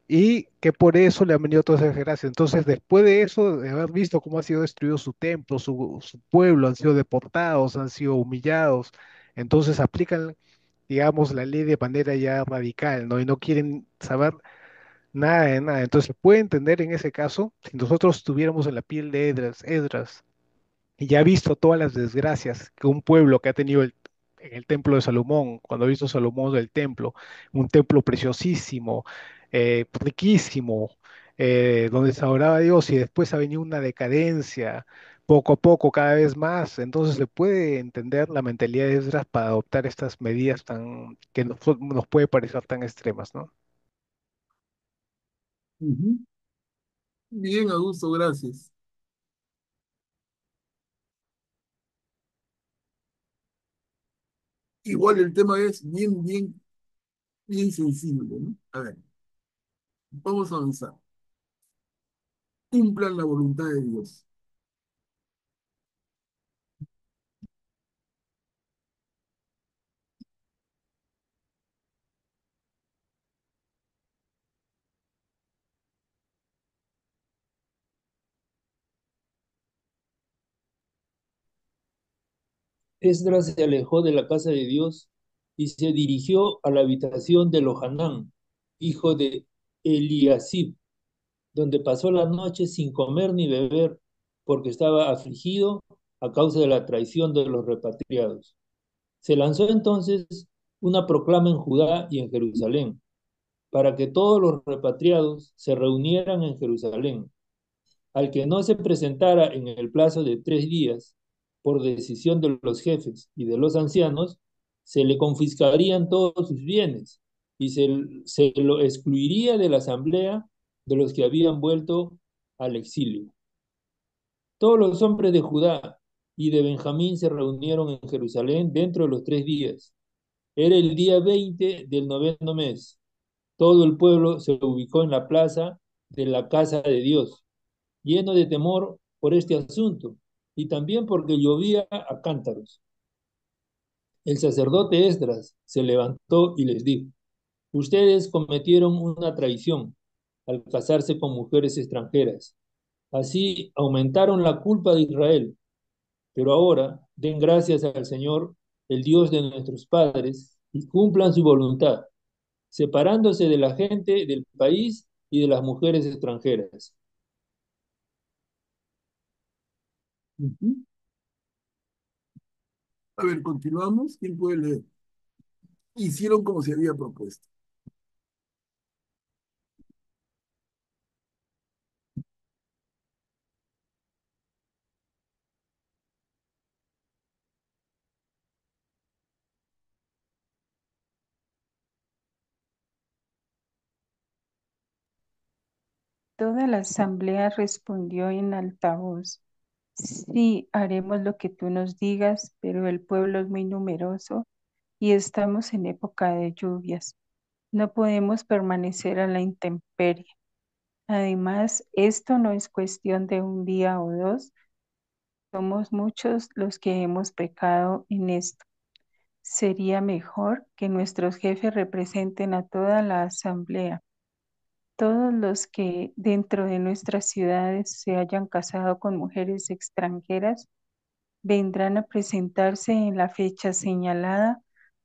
y que por eso le han venido todas esas desgracias. Entonces, después de eso, de haber visto cómo ha sido destruido su templo, su pueblo, han sido deportados, han sido humillados, entonces aplican, digamos, la ley de manera ya radical, ¿no? Y no quieren saber nada de nada. Entonces, se puede entender en ese caso, si nosotros estuviéramos en la piel de Esdras y ya ha visto todas las desgracias que un pueblo que ha tenido en el templo de Salomón, cuando ha visto Salomón del templo, un templo preciosísimo, riquísimo, donde se adoraba a Dios y después ha venido una decadencia poco a poco, cada vez más. Entonces se puede entender la mentalidad de Esdras para adoptar estas medidas que nos puede parecer tan extremas, ¿no? Ujú. Bien, Augusto, gracias. Igual el tema es bien sensible, ¿no? A ver, vamos a avanzar. Cumplan la voluntad de Dios. Esdras se alejó de la casa de Dios y se dirigió a la habitación de Lohanán, hijo de Eliasib, donde pasó la noche sin comer ni beber, porque estaba afligido a causa de la traición de los repatriados. Se lanzó entonces una proclama en Judá y en Jerusalén, para que todos los repatriados se reunieran en Jerusalén. Al que no se presentara en el plazo de 3 días, por decisión de los jefes y de los ancianos, se le confiscarían todos sus bienes y se lo excluiría de la asamblea de los que habían vuelto al exilio. Todos los hombres de Judá y de Benjamín se reunieron en Jerusalén dentro de los 3 días. Era el día 20 del noveno mes. Todo el pueblo se ubicó en la plaza de la casa de Dios, lleno de temor por este asunto, y también porque llovía a cántaros. El sacerdote Esdras se levantó y les dijo: ustedes cometieron una traición al casarse con mujeres extranjeras. Así aumentaron la culpa de Israel. Pero ahora den gracias al Señor, el Dios de nuestros padres, y cumplan su voluntad, separándose de la gente del país y de las mujeres extranjeras. Ujú. A ver, continuamos. ¿Quién puede leer? Hicieron como se había propuesto. Toda la asamblea respondió en alta voz: sí, haremos lo que tú nos digas, pero el pueblo es muy numeroso y estamos en época de lluvias. No podemos permanecer a la intemperie. Además, esto no es cuestión de un día o dos. Somos muchos los que hemos pecado en esto. Sería mejor que nuestros jefes representen a toda la asamblea. Todos los que dentro de nuestras ciudades se hayan casado con mujeres extranjeras vendrán a presentarse en la fecha señalada,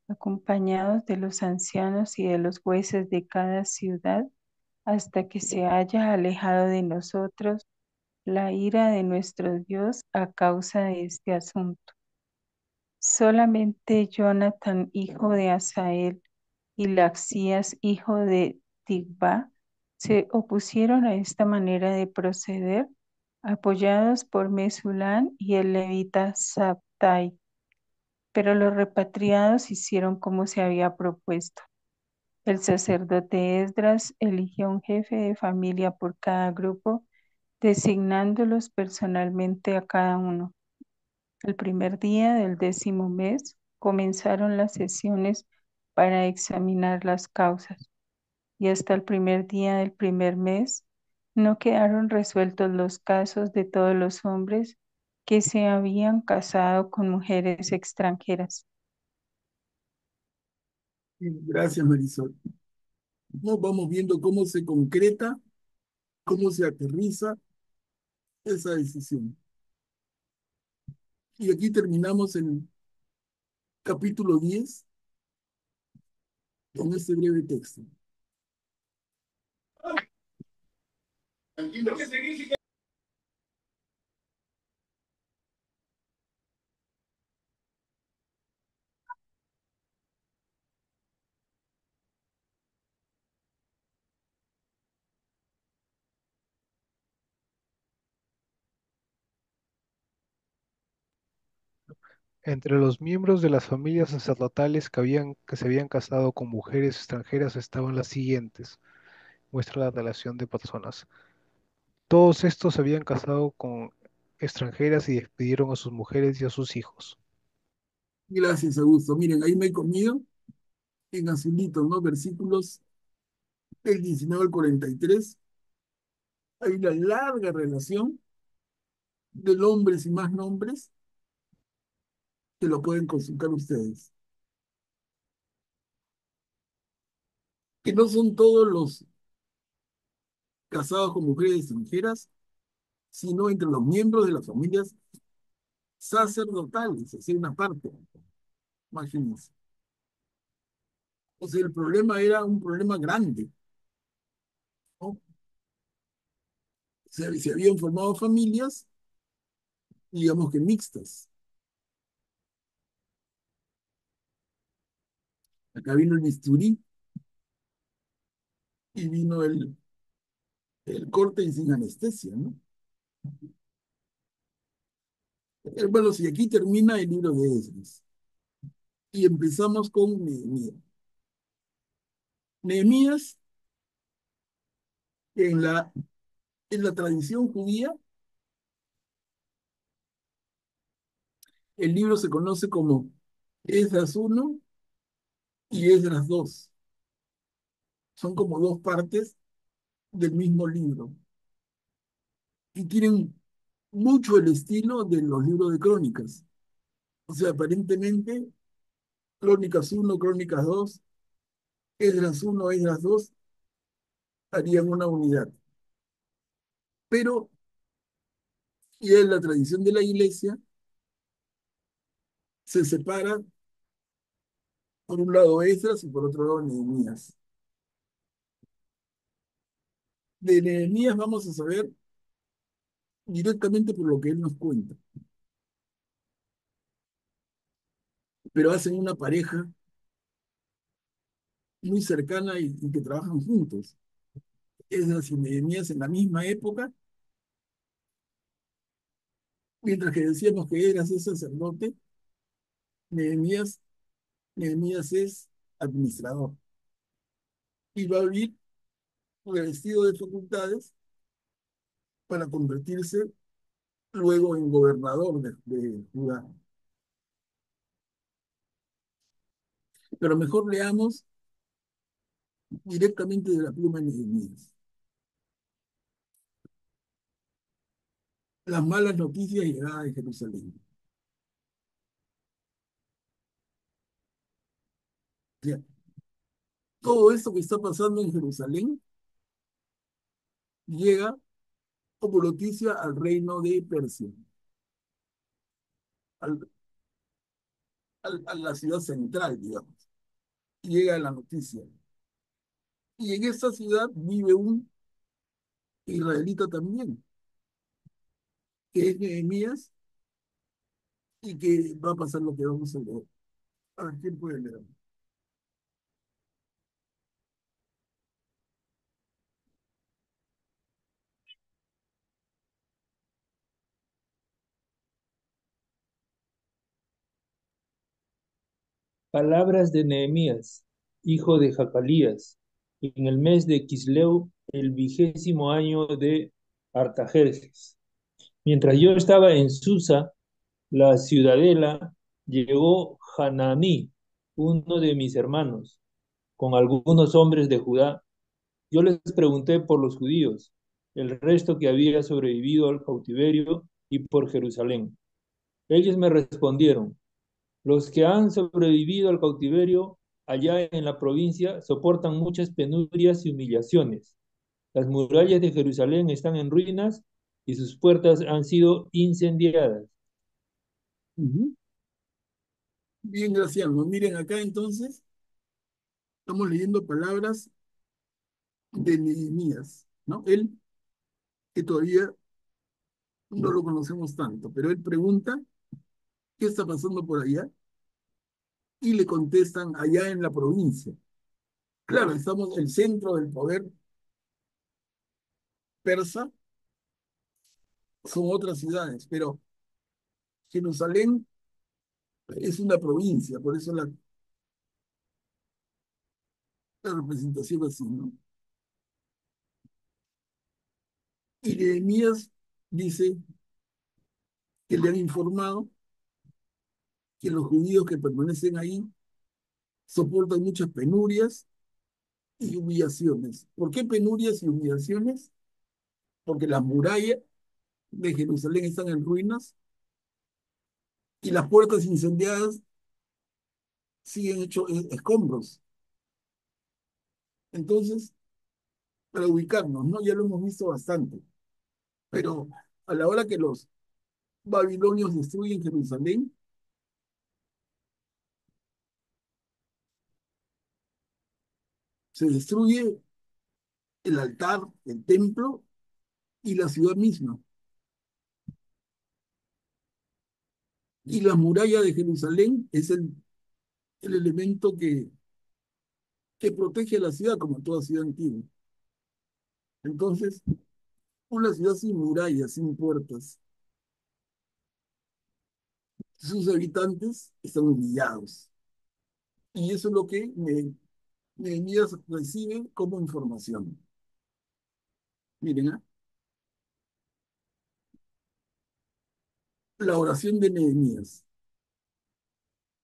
acompañados de los ancianos y de los jueces de cada ciudad, hasta que se haya alejado de nosotros la ira de nuestro Dios a causa de este asunto. Solamente Jonathan, hijo de Asael, y Laxías, hijo de Tigba, se opusieron a esta manera de proceder, apoyados por Mesulán y el levita Sabtai. Pero los repatriados hicieron como se había propuesto. El sacerdote Esdras eligió un jefe de familia por cada grupo, designándolos personalmente a cada uno. El primer día del 10º mes comenzaron las sesiones para examinar las causas, y hasta el primer día del primer mes no quedaron resueltos los casos de todos los hombres que se habían casado con mujeres extranjeras. Gracias, Marisol. No, vamos viendo cómo se concreta, cómo se aterriza esa decisión. Y aquí terminamos el capítulo 10 con este breve texto. Entre los miembros de las familias sacerdotales que se habían casado con mujeres extranjeras estaban las siguientes. Muestra la relación de personas. Todos estos se habían casado con extranjeras y despidieron a sus mujeres y a sus hijos. Gracias, Augusto. Miren, ahí me he comido en azulito, ¿no? Versículos del 19 al 43. Hay una larga relación de nombres y más nombres que lo pueden consultar ustedes. Que no son todos los casados con mujeres extranjeras, sino entre los miembros de las familias sacerdotales, es decir, una parte, imagínense. O sea, el problema era un problema grande, ¿no? Se habían formado familias, digamos que mixtas. Acá vino el bisturí y vino el corte y sin anestesia, ¿no? Bueno, si aquí termina el libro de Esdras y empezamos con Nehemías. Nehemías, en la tradición judía, el libro se conoce como Esdras 1 y Esdras 2. Son como dos partes del mismo libro y tienen mucho el estilo de los libros de crónicas. O sea, aparentemente, Crónicas 1, Crónicas 2, Esdras 1, Esdras 2 harían una unidad. Pero, y es la tradición de la iglesia, se separa por un lado Esdras y por otro lado Nehemías. De Nehemías vamos a saber directamente por lo que él nos cuenta, pero hacen una pareja muy cercana y que trabajan juntos. Esdras y Nehemías en la misma época, mientras que decíamos que Esdras es sacerdote, Nehemías, Nehemías es administrador y va a vivir revestido de facultades para convertirse luego en gobernador de Judá. Pero mejor leamos directamente de la pluma de Nehemías. Las malas noticias llegadas de Jerusalén. O sea, todo esto que está pasando en Jerusalén llega como noticia al reino de Persia, al- a la ciudad central, digamos. Llega la noticia. Y en esta ciudad vive un israelita también, que es Nehemías, y que va a pasar lo que vamos a leer. A ver, ¿quién puede leer? Palabras de Nehemías, hijo de Jacalías, en el mes de Quisleu, el 20º año de Artajerjes. Mientras yo estaba en Susa, la ciudadela, llegó Hananí, uno de mis hermanos, con algunos hombres de Judá. Yo les pregunté por los judíos, el resto que había sobrevivido al cautiverio y por Jerusalén. Ellos me respondieron, los que han sobrevivido al cautiverio allá en la provincia soportan muchas penurias y humillaciones. Las murallas de Jerusalén están en ruinas y sus puertas han sido incendiadas. Ujú. Bien, Graciano. Miren acá entonces, estamos leyendo palabras de Nehemías, ¿no? Él, que todavía no lo conocemos tanto, pero él pregunta qué está pasando por allá y le contestan allá en la provincia. Claro, estamos en el centro del poder persa, son otras ciudades, pero Jerusalén es una provincia, por eso la representación así, ¿no? Y Nehemías dice que le han informado que los judíos que permanecen ahí soportan muchas penurias y humillaciones. ¿Por qué penurias y humillaciones? Porque las murallas de Jerusalén están en ruinas y las puertas incendiadas siguen hechos escombros. Entonces, para ubicarnos, ¿no? Ya lo hemos visto bastante, pero a la hora que los babilonios destruyen Jerusalén, se destruye el altar, el templo y la ciudad misma. Y la muralla de Jerusalén es el elemento que protege a la ciudad como toda ciudad antigua. Entonces, una ciudad sin murallas, sin puertas, sus habitantes están humillados. Y eso es lo que Nehemías recibe como información. Miren, ¿ah? La oración de Nehemías.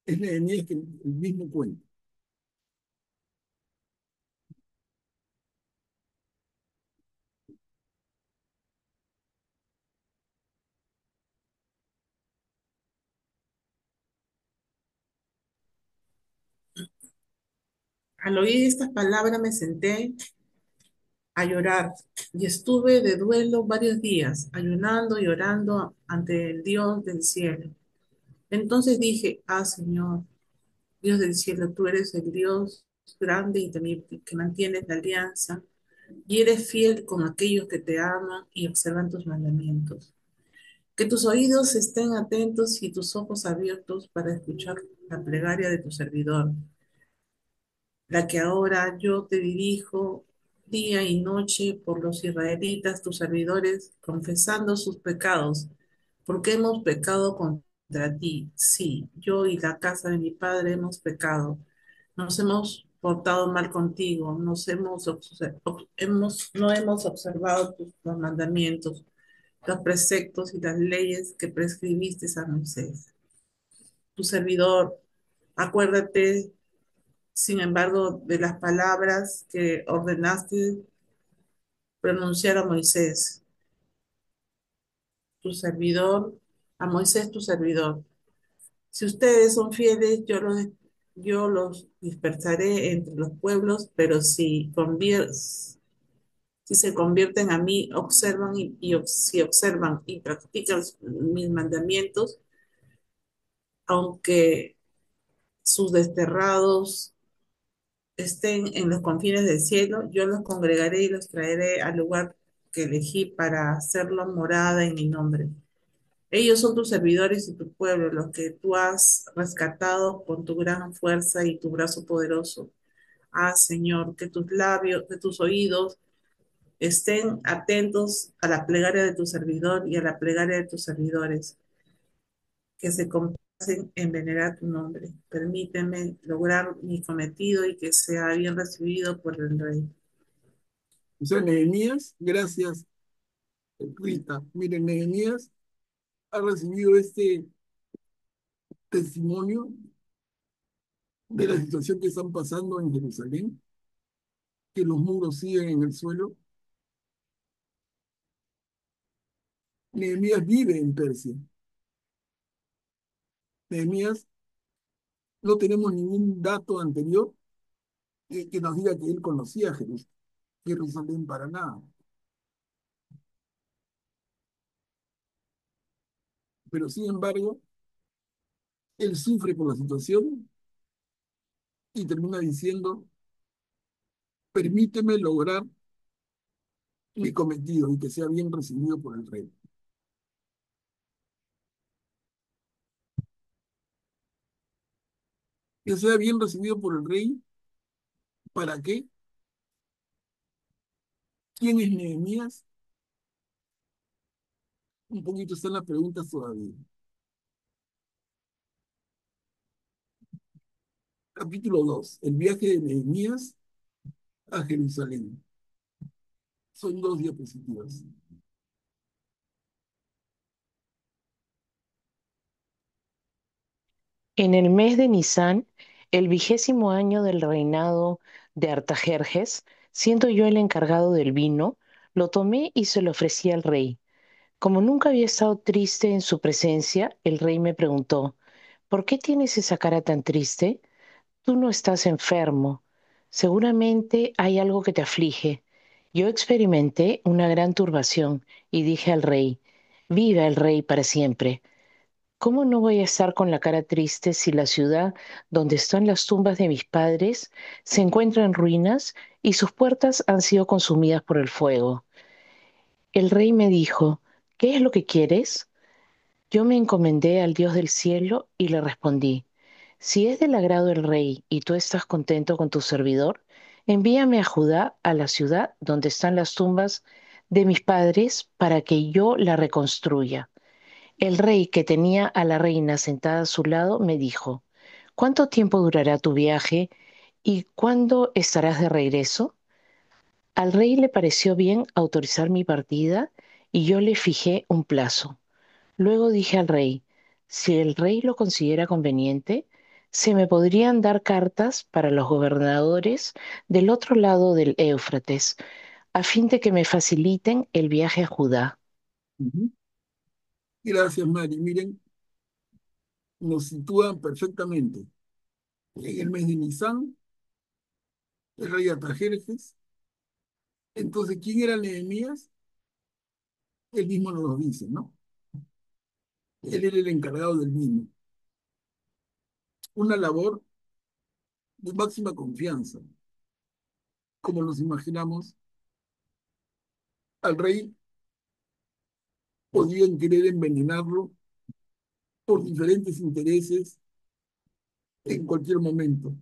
Es Nehemías que el mismo cuenta. Al oír estas palabras me senté a llorar y estuve de duelo varios días, ayunando y orando ante el Dios del cielo. Entonces dije, ah, Señor, Dios del cielo, tú eres el Dios grande y temible, que mantienes la alianza y eres fiel con aquellos que te aman y observan tus mandamientos. Que tus oídos estén atentos y tus ojos abiertos para escuchar la plegaria de tu servidor, la que ahora yo te dirijo día y noche por los israelitas, tus servidores, confesando sus pecados, porque hemos pecado contra ti. Sí, yo y la casa de mi padre hemos pecado. Nos hemos portado mal contigo, no hemos observado los mandamientos, los preceptos y las leyes que prescribiste a Moisés. Tu servidor, acuérdate, sin embargo, de las palabras que ordenaste pronunciar a Moisés, tu servidor, a Moisés tu servidor. Si ustedes son fieles, yo los dispersaré entre los pueblos, pero si se convierten a mí, si observan y practican mis mandamientos, aunque sus desterrados estén en los confines del cielo, yo los congregaré y los traeré al lugar que elegí para hacerlo morada en mi nombre. Ellos son tus servidores y tu pueblo, los que tú has rescatado con tu gran fuerza y tu brazo poderoso. Ah, Señor, que tus labios, que tus oídos estén atentos a la plegaria de tu servidor y a la plegaria de tus servidores, que se complacen en venerar tu nombre. Permíteme lograr mi cometido y que sea bien recibido por el Rey. O sea, Nehemías, gracias, Rita. Miren, Nehemías ha recibido este testimonio de la situación que están pasando en Jerusalén, que los muros siguen en el suelo. Nehemías vive en Persia. Nehemías, no tenemos ningún dato anterior que nos diga que él conocía Jerusalén para nada. Pero sin embargo, él sufre por la situación y termina diciendo, permíteme lograr mi cometido y que sea bien recibido por el rey. Que sea bien recibido por el rey, ¿para qué? ¿Quién es Nehemías? Un poquito están las preguntas todavía. Capítulo 2, el viaje de Nehemías a Jerusalén. Son dos diapositivas. En el mes de Nisán, el 20º año del reinado de Artajerjes, siendo yo el encargado del vino, lo tomé y se lo ofrecí al rey. Como nunca había estado triste en su presencia, el rey me preguntó, ¿por qué tienes esa cara tan triste? Tú no estás enfermo. Seguramente hay algo que te aflige. Yo experimenté una gran turbación y dije al rey, viva el rey para siempre. ¿Cómo no voy a estar con la cara triste si la ciudad donde están las tumbas de mis padres se encuentra en ruinas y sus puertas han sido consumidas por el fuego? El rey me dijo, ¿qué es lo que quieres? Yo me encomendé al Dios del cielo y le respondí, si es del agrado del rey y tú estás contento con tu servidor, envíame a Judá, a la ciudad donde están las tumbas de mis padres, para que yo la reconstruya. El rey, que tenía a la reina sentada a su lado, me dijo, ¿cuánto tiempo durará tu viaje y cuándo estarás de regreso? Al rey le pareció bien autorizar mi partida y yo le fijé un plazo. Luego dije al rey, si el rey lo considera conveniente, se me podrían dar cartas para los gobernadores del otro lado del Éufrates, a fin de que me faciliten el viaje a Judá. Uh-huh. Gracias, Mari. Miren, nos sitúan perfectamente. En el mes de Nisan, el rey Artajerjes. Entonces, ¿quién era Nehemías? Él mismo nos lo dice, ¿no? Él era el encargado del vino. una labor de máxima confianza. Como nos imaginamos, al rey podían querer envenenarlo por diferentes intereses en cualquier momento.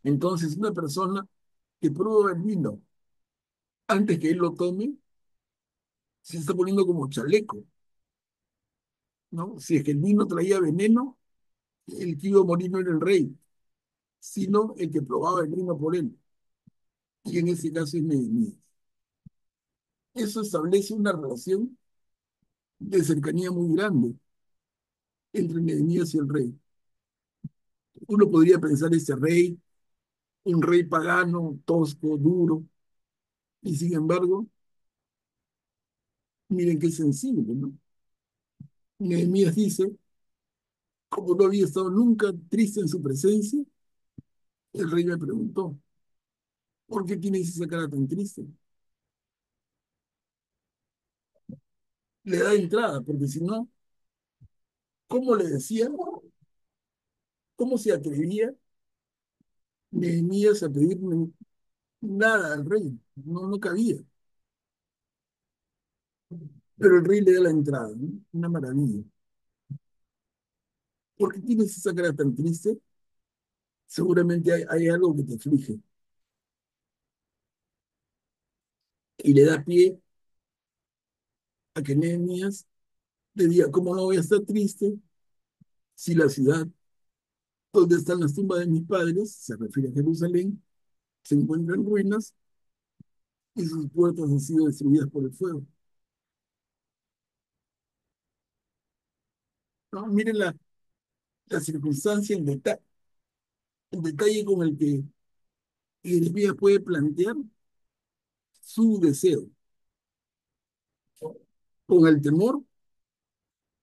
Entonces, una persona que prueba el vino antes que él lo tome, se está poniendo como chaleco, ¿no? Si es que el vino traía veneno, el que iba a morir no era el rey, sino el que probaba el vino por él. Y en ese caso es Nehemías. Eso establece una relación de cercanía muy grande entre Nehemías y el rey. Uno podría pensar ese rey, un rey pagano, tosco, duro, y sin embargo, miren qué sensible, ¿no? Nehemías dice, como no había estado nunca triste en su presencia, el rey me preguntó, ¿por qué tienes esa cara tan triste? Le da entrada, porque si no, ¿cómo le decía? ¿Cómo se atrevía Nehemías a pedirme nada al rey? No, no cabía. Pero el rey le da la entrada, ¿no? Una maravilla. ¿Por qué tienes esa cara tan triste? Seguramente hay algo que te aflige. Y le da pie a que Nehemías le diga, ¿cómo no voy a estar triste si la ciudad donde están las tumbas de mis padres, se refiere a Jerusalén, se encuentra en ruinas y sus puertas han sido destruidas por el fuego? ¿No? Miren la circunstancia el detalle con el que Jeremías puede plantear su deseo, con el temor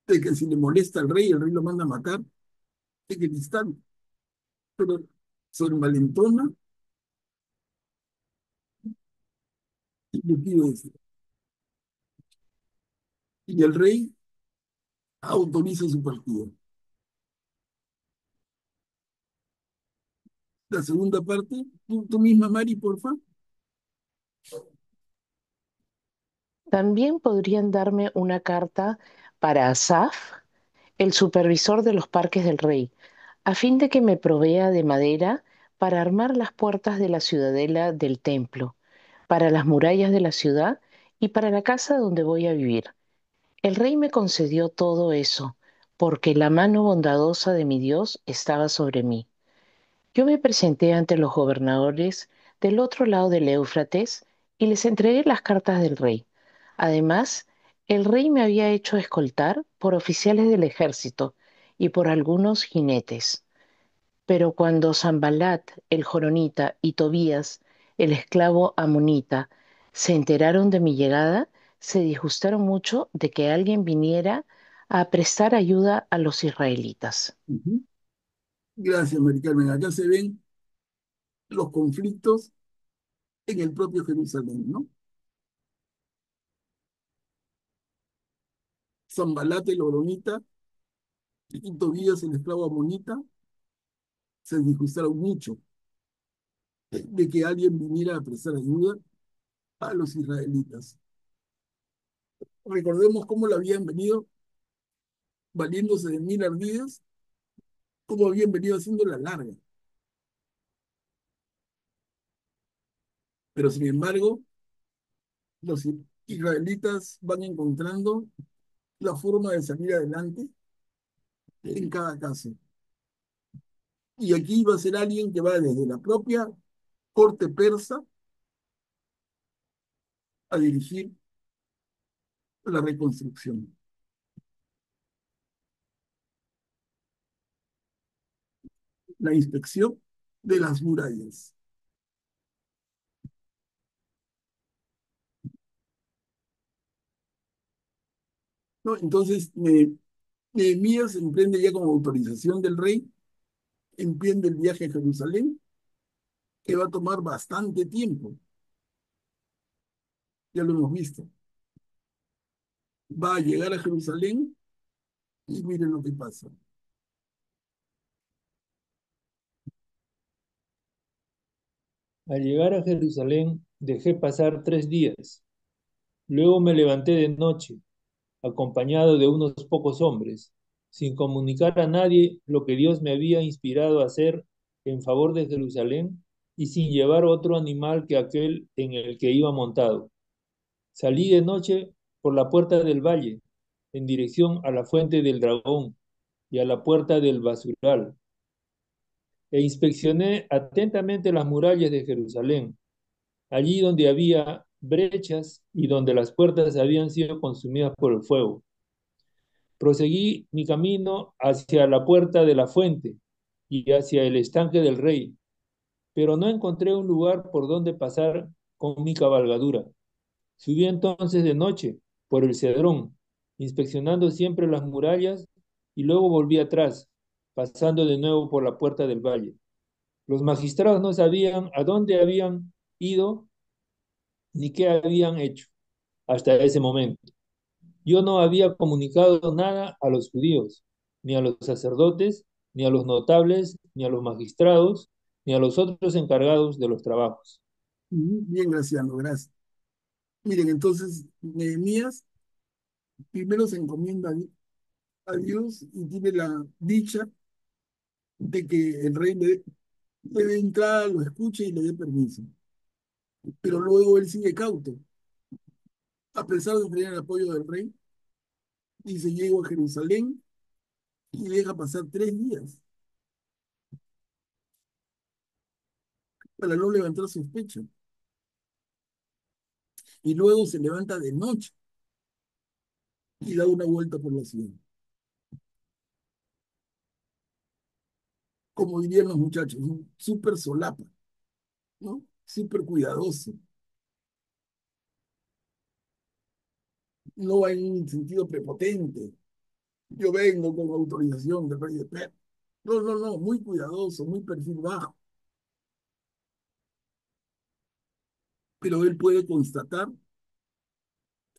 de que si le molesta al rey, el rey lo manda a matar en el instante. Pero se envalentona y le pide esto. Y el rey autoriza su partida. La segunda parte, tú misma, Mari, porfa. También podrían darme una carta para Asaf, el supervisor de los parques del rey, a fin de que me provea de madera para armar las puertas de la ciudadela del templo, para las murallas de la ciudad y para la casa donde voy a vivir. El rey me concedió todo eso, porque la mano bondadosa de mi Dios estaba sobre mí. Yo me presenté ante los gobernadores del otro lado del Éufrates y les entregué las cartas del rey. Además, el rey me había hecho escoltar por oficiales del ejército y por algunos jinetes. Pero cuando Sanballat, el joronita, y Tobías, el esclavo amonita, se enteraron de mi llegada, se disgustaron mucho de que alguien viniera a prestar ayuda a los israelitas. Ujú. Gracias, Mari Carmen. Acá se ven los conflictos en el propio Jerusalén, ¿no? Zambalat el Oronita y Tobías el esclavo amonita se disgustaron mucho de que alguien viniera a prestar ayuda a los israelitas. Recordemos cómo lo habían venido valiéndose de mil ardides, cómo habían venido haciendo la larga. Pero sin embargo, los israelitas van encontrando la forma de salir adelante en cada caso. Y aquí va a ser alguien que va desde la propia corte persa a dirigir la reconstrucción, la inspección de las murallas, ¿no? Entonces, Nehemías emprende ya con autorización del rey, emprende el viaje a Jerusalén, que va a tomar bastante tiempo, ya lo hemos visto. Va a llegar a Jerusalén y miren lo que pasa. Al llegar a Jerusalén dejé pasar 3 días. Luego me levanté de noche, acompañado de unos pocos hombres, sin comunicar a nadie lo que Dios me había inspirado a hacer en favor de Jerusalén y sin llevar otro animal que aquel en el que iba montado. Salí de noche por la puerta del valle, en dirección a la fuente del dragón y a la puerta del basural, e inspeccioné atentamente las murallas de Jerusalén, allí donde había brechas y donde las puertas habían sido consumidas por el fuego. Proseguí mi camino hacia la puerta de la fuente y hacia el estanque del rey, pero no encontré un lugar por donde pasar con mi cabalgadura. Subí entonces de noche por el Cedrón, inspeccionando siempre las murallas, y luego volví atrás, pasando de nuevo por la puerta del valle. Los magistrados no sabían a dónde habían ido ni qué habían hecho hasta ese momento. Yo no había comunicado nada a los judíos, ni a los sacerdotes, ni a los notables, ni a los magistrados, ni a los otros encargados de los trabajos. Bien, Graciano, gracias. Miren, entonces, Nehemías primero se encomienda a Dios y tiene la dicha de que el rey le dé entrada, lo escuche y le dé permiso. Pero luego él sigue cauto, a pesar de tener el apoyo del rey, dice, llego a Jerusalén y deja pasar 3 días para no levantar sospecha. Y luego se levanta de noche y da una vuelta por la ciudad. Como dirían los muchachos, un súper solapa, ¿no? Súper cuidadoso. No va en un sentido prepotente. Yo vengo con autorización del rey de Persia. No, no, no, muy cuidadoso, muy perfil bajo. Pero él puede constatar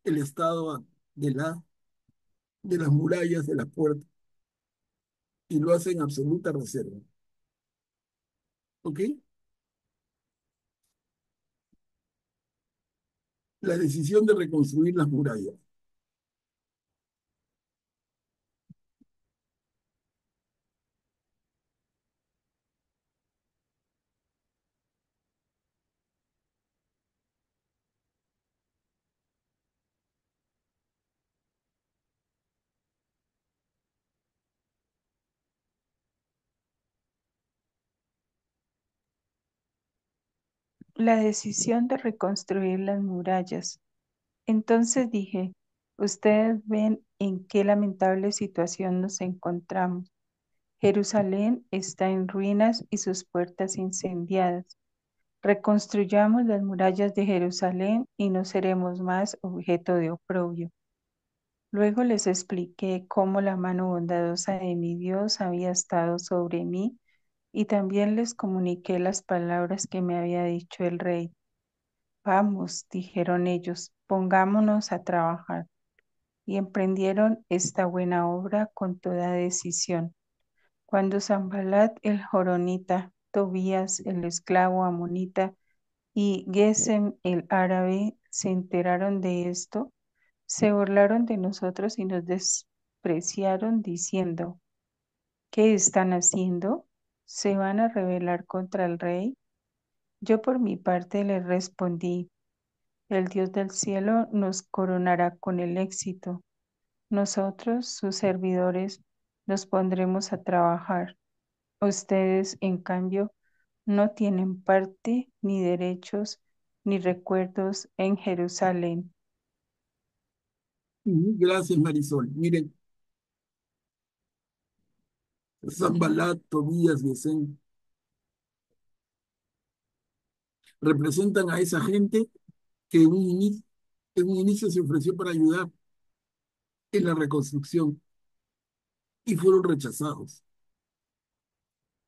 el estado de las murallas de la puerta y lo hace en absoluta reserva. ¿Ok? La decisión de reconstruir las murallas. La decisión de reconstruir las murallas. Entonces dije, ustedes ven en qué lamentable situación nos encontramos. Jerusalén está en ruinas y sus puertas incendiadas. Reconstruyamos las murallas de Jerusalén y no seremos más objeto de oprobio. Luego les expliqué cómo la mano bondadosa de mi Dios había estado sobre mí y también les comuniqué las palabras que me había dicho el rey. Vamos, dijeron ellos, pongámonos a trabajar. Y emprendieron esta buena obra con toda decisión. Cuando Sanballat el joronita, Tobías el esclavo amonita y Gesem el árabe se enteraron de esto, se burlaron de nosotros y nos despreciaron diciendo, ¿qué están haciendo? ¿Se van a rebelar contra el rey? Yo por mi parte les respondí, el Dios del cielo nos coronará con el éxito. Nosotros, sus servidores, nos pondremos a trabajar. Ustedes, en cambio, no tienen parte, ni derechos, ni recuerdos en Jerusalén. Gracias, Marisol. Miren, Zambalat, Tobías, Gesén, representan a esa gente que en un inicio se ofreció para ayudar en la reconstrucción y fueron rechazados.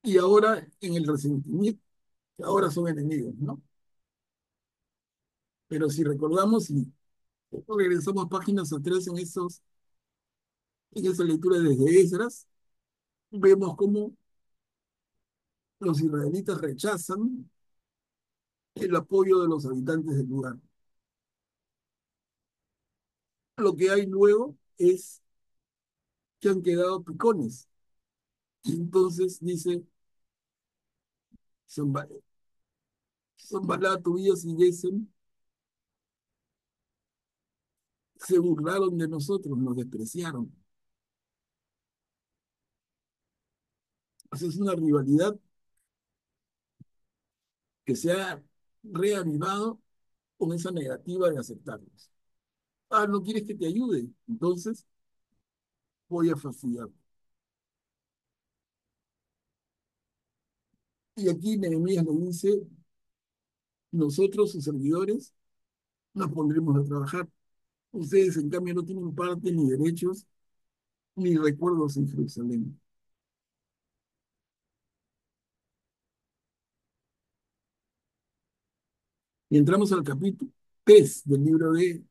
Y ahora en el resentimiento, ahora son enemigos, ¿no? Pero si recordamos y regresamos páginas atrás en esa lectura desde Esdras, vemos cómo los israelitas rechazan el apoyo de los habitantes del lugar. Lo que hay luego es que han quedado picones. Y entonces dice, Sanballat, Tobías y Gesem se burlaron de nosotros, nos despreciaron. O sea, es una rivalidad que se ha reavivado con esa negativa de aceptarnos. Ah, no quieres que te ayude, entonces voy a fastidiar. Y aquí Nehemías le dice, nosotros, sus servidores, nos pondremos a trabajar. Ustedes, en cambio, no tienen parte ni derechos ni recuerdos en Jerusalén. Y entramos al capítulo 3 del libro de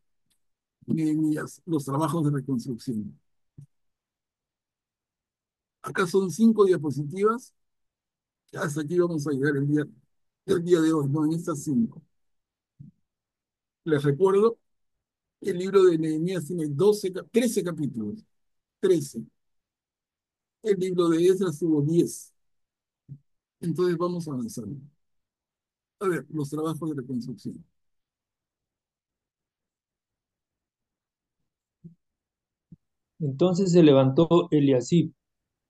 Nehemías, los trabajos de reconstrucción. Acá son 5 diapositivas. Hasta aquí vamos a llegar el día de hoy, ¿no? En estas 5. Les recuerdo, el libro de Nehemías tiene 13 capítulos. 13. El libro de Esdras tuvo 10. Entonces vamos avanzando. A ver, los trabajos de reconstrucción. Entonces se levantó Eliasib,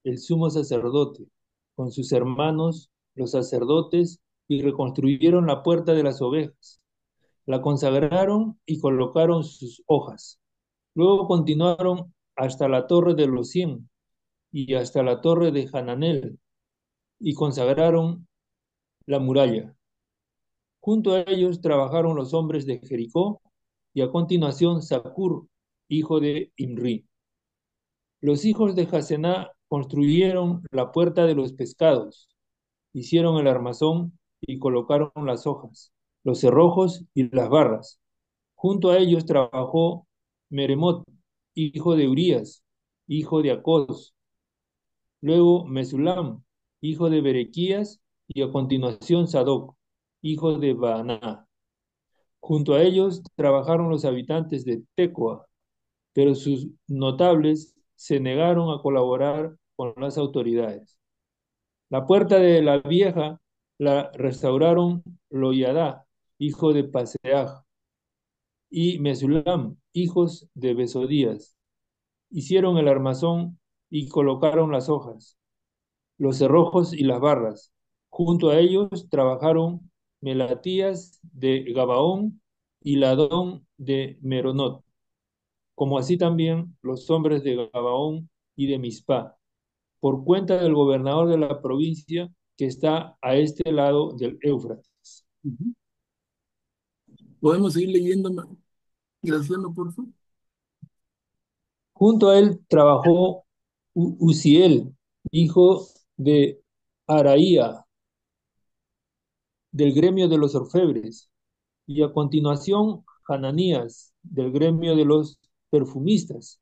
el sumo sacerdote, con sus hermanos, los sacerdotes, y reconstruyeron la puerta de las ovejas. La consagraron y colocaron sus hojas. Luego continuaron hasta la torre de los 100 y hasta la torre de Hananel, y consagraron la muralla. Junto a ellos trabajaron los hombres de Jericó, y a continuación Zacur, hijo de Imri. Los hijos de Jasená construyeron la puerta de los pescados, hicieron el armazón y colocaron las hojas, los cerrojos y las barras. Junto a ellos trabajó Meremot, hijo de Urías, hijo de Acos. Luego Mesulam, hijo de Berequías, y a continuación Sadoc, hijo de Baaná. Junto a ellos trabajaron los habitantes de Tecoa, pero sus notables se negaron a colaborar con las autoridades. La puerta de la vieja la restauraron Loyadá, hijo de Paseaj, y Mesulam, hijos de Besodías. Hicieron el armazón y colocaron las hojas, los cerrojos y las barras. Junto a ellos trabajaron Melatías de Gabaón y Ladón de Meronot, como así también los hombres de Gabaón y de Mizpá, por cuenta del gobernador de la provincia que está a este lado del Éufrates. Uh-huh. ¿Podemos seguir leyendo, Graciano, por favor? Junto a él trabajó Uziel, hijo de Araía, del gremio de los orfebres, y a continuación Hananías, del gremio de los perfumistas.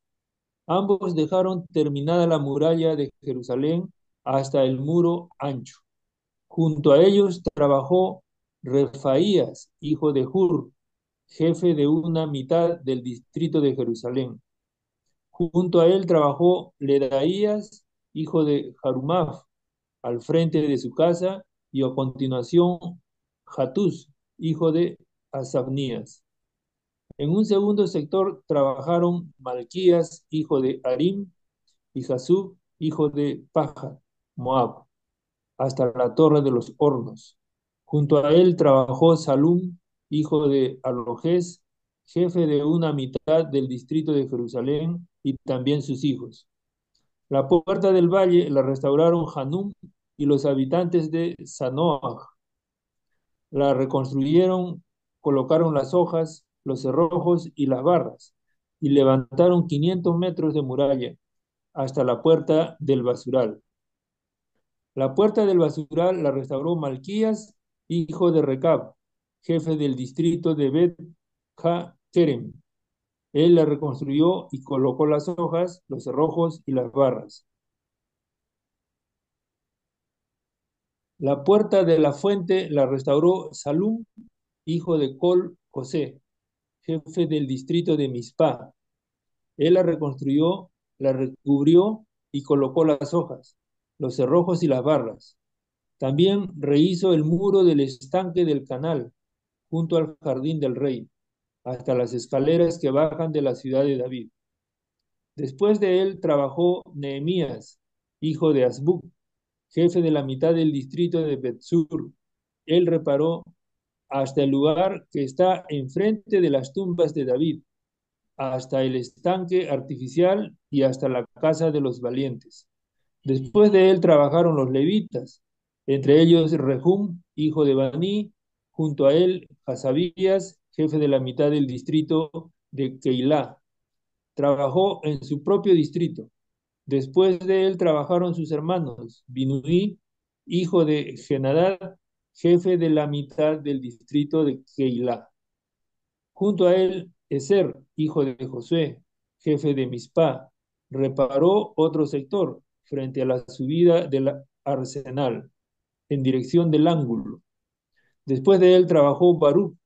Ambos dejaron terminada la muralla de Jerusalén hasta el muro ancho. Junto a ellos trabajó Refaías, hijo de Hur, jefe de una mitad del distrito de Jerusalén. Junto a él trabajó Ledaías, hijo de Harumaf, al frente de su casa, y a continuación Hatús, hijo de Asabnías. En un segundo sector trabajaron Malquías, hijo de Harim, y Jasub, hijo de Paja, Moab, hasta la torre de los hornos. Junto a él trabajó Salum, hijo de Alojés, jefe de una mitad del distrito de Jerusalén, y también sus hijos. La puerta del valle la restauraron Hanum y los habitantes de Zanoah. La reconstruyeron, colocaron las hojas, los cerrojos y las barras, y levantaron 500 metros de muralla hasta la puerta del basural. La puerta del basural la restauró Malquías, hijo de Recab, jefe del distrito de Bet Ha-Kerem. Él la reconstruyó y colocó las hojas, los cerrojos y las barras. La puerta de la fuente la restauró Salum, hijo de Col José, jefe del distrito de Mizpah. Él la reconstruyó, la recubrió y colocó las hojas, los cerrojos y las barras. También rehizo el muro del estanque del canal, junto al jardín del rey, hasta las escaleras que bajan de la ciudad de David. Después de él trabajó Nehemías, hijo de Azbuk, jefe de la mitad del distrito de Betsur. Él reparó hasta el lugar que está enfrente de las tumbas de David, hasta el estanque artificial y hasta la casa de los valientes. Después de él trabajaron los levitas, entre ellos Rehum, hijo de Bani, junto a él Hasabías, jefe de la mitad del distrito de Keilah. Trabajó en su propio distrito. Después de él trabajaron sus hermanos, Binuí, hijo de Genadad, jefe de la mitad del distrito de Keilah. Junto a él, Ezer, hijo de Josué, jefe de Mizpah, reparó otro sector frente a la subida del arsenal, en dirección del ángulo. Después de él trabajó Baruch,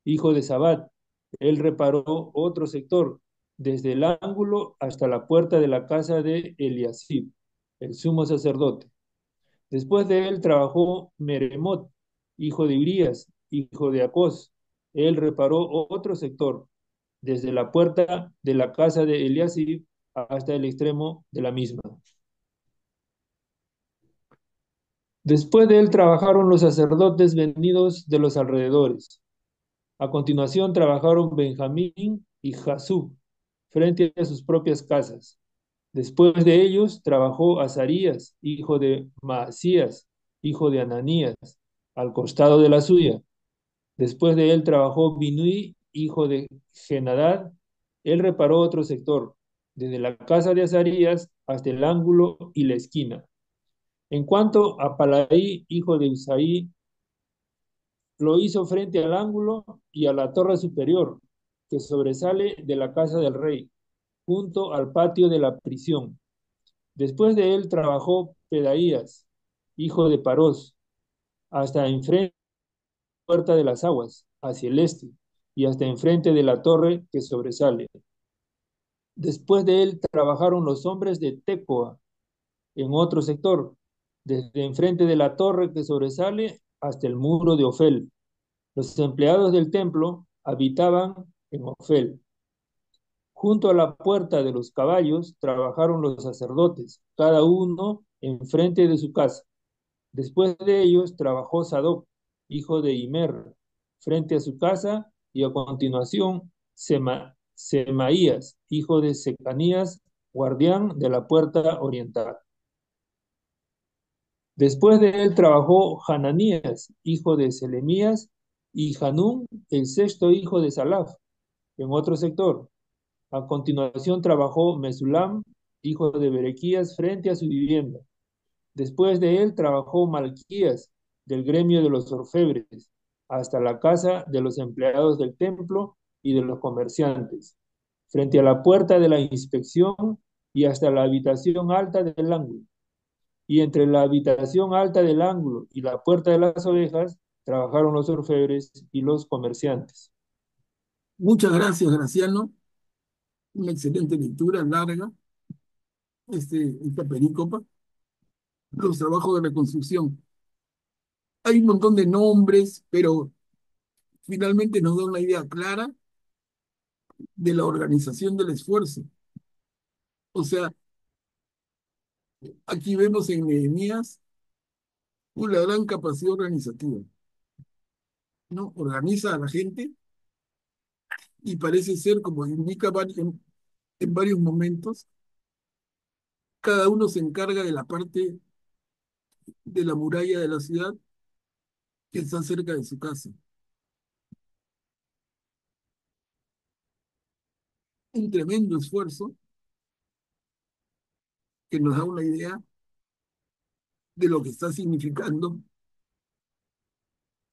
hijo de Sabat. Él reparó otro sector, desde el ángulo hasta la puerta de la casa de Eliasib, el sumo sacerdote. Después de él trabajó Meremot, hijo de Urías, hijo de Acos. Él reparó otro sector, desde la puerta de la casa de Eliasib hasta el extremo de la misma. Después de él trabajaron los sacerdotes venidos de los alrededores. A continuación trabajaron Benjamín y Jasub frente a sus propias casas. Después de ellos trabajó Azarías, hijo de Maasías, hijo de Ananías, al costado de la suya. Después de él trabajó Binui, hijo de Genadad. Él reparó otro sector, desde la casa de Azarías hasta el ángulo y la esquina. En cuanto a Palaí, hijo de Usaí, lo hizo frente al ángulo y a la torre superior, que sobresale de la casa del rey, junto al patio de la prisión. Después de él trabajó Pedaías, hijo de Parós, hasta enfrente de la puerta de las aguas, hacia el este, y hasta enfrente de la torre que sobresale. Después de él trabajaron los hombres de Tecoa, en otro sector, desde enfrente de la torre que sobresale hasta el muro de Ofel. Los empleados del templo habitaban en Ofel. Junto a la puerta de los caballos trabajaron los sacerdotes, cada uno enfrente de su casa. Después de ellos trabajó Sadoc, hijo de Imer, frente a su casa, y a continuación Semaías, hijo de Secanías, guardián de la puerta oriental. Después de él trabajó Hananías, hijo de Selemías, y Hanún, el sexto hijo de Salaf, en otro sector. A continuación trabajó Mesulam, hijo de Berequías, frente a su vivienda. Después de él trabajó Malquías, del gremio de los orfebres, hasta la casa de los empleados del templo y de los comerciantes, frente a la puerta de la inspección y hasta la habitación alta del ángulo. Y entre la habitación alta del ángulo y la puerta de las ovejas trabajaron los orfebres y los comerciantes. Muchas gracias, Graciano. Una excelente lectura, larga, esta perícopa. Los trabajos de reconstrucción. Hay un montón de nombres, pero finalmente nos da una idea clara de la organización del esfuerzo. O sea, aquí vemos en Nehemías una gran capacidad organizativa, ¿no? Organiza a la gente y parece ser, como indica en varios momentos, cada uno se encarga de la parte de la muralla de la ciudad que está cerca de su casa. Un tremendo esfuerzo que nos da una idea de lo que está significando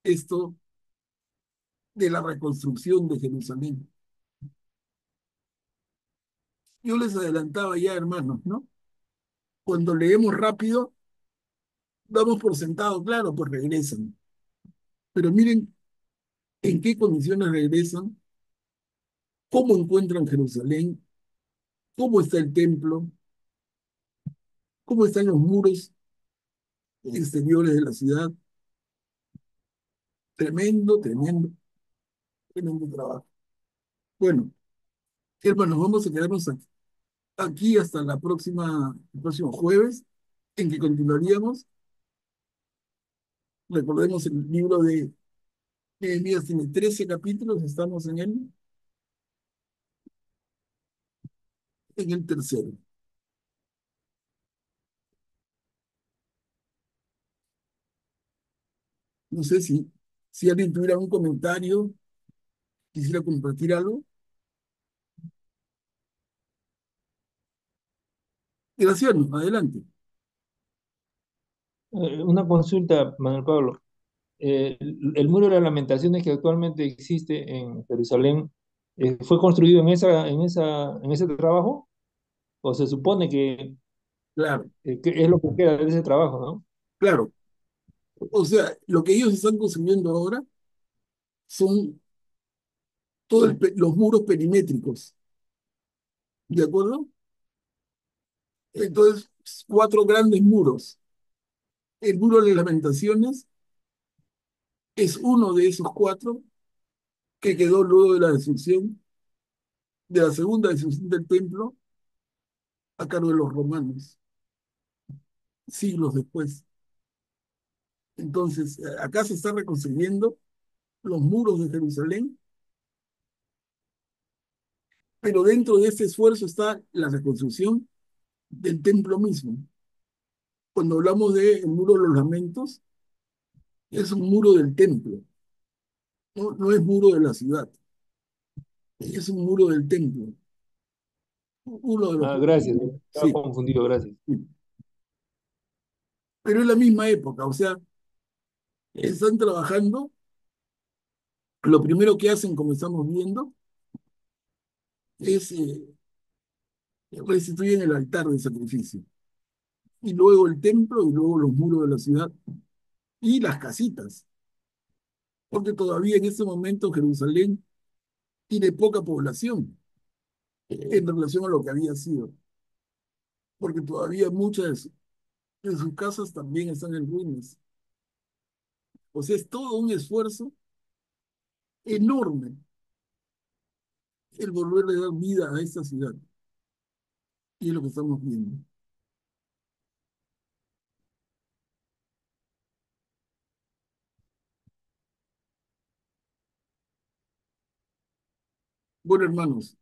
esto de la reconstrucción de Jerusalén. Yo les adelantaba ya, hermanos, ¿no? Cuando leemos rápido, Damos por sentado, claro, pues regresan. Pero miren en qué condiciones regresan, cómo encuentran Jerusalén, cómo está el templo, cómo están los muros exteriores de la ciudad. Tremendo, tremendo, tremendo trabajo. Bueno, hermanos, vamos a quedarnos aquí hasta el próximo jueves, en que continuaríamos. Recordemos el libro de Nehemías tiene 13 capítulos, estamos en el tercero. No sé si alguien tuviera un comentario, quisiera compartir algo. Graciano, adelante. Una consulta, Manuel Pablo. El muro de las lamentaciones que actualmente existe en Jerusalén, ¿fue construido en ese trabajo? ¿O se supone Claro, que es lo que queda de ese trabajo, ¿no? claro. O sea, lo que ellos están construyendo ahora son los muros perimétricos, ¿de acuerdo? Entonces, cuatro grandes muros. El muro de las lamentaciones es uno de esos cuatro que quedó luego de la segunda destrucción del templo, a cargo de los romanos, siglos después. Entonces, acá se está reconstruyendo los muros de Jerusalén, pero dentro de este esfuerzo está la reconstrucción del templo mismo. Cuando hablamos del muro de los lamentos, es un muro del templo, no es muro de la ciudad, es un muro del templo. Uno de los Ah, gracias. Estaba sí, confundido, gracias. sí. Pero es la misma época, o sea, están trabajando, lo primero que hacen, como estamos viendo, es restituyen el altar de sacrificio, y luego el templo, y luego los muros de la ciudad, y las casitas, porque todavía en este momento Jerusalén tiene poca población en relación a lo que había sido, porque todavía muchas de sus casas también están en ruinas. O sea, es todo un esfuerzo enorme el volverle a dar vida a esta ciudad, y es lo que estamos viendo. Bueno, hermanos,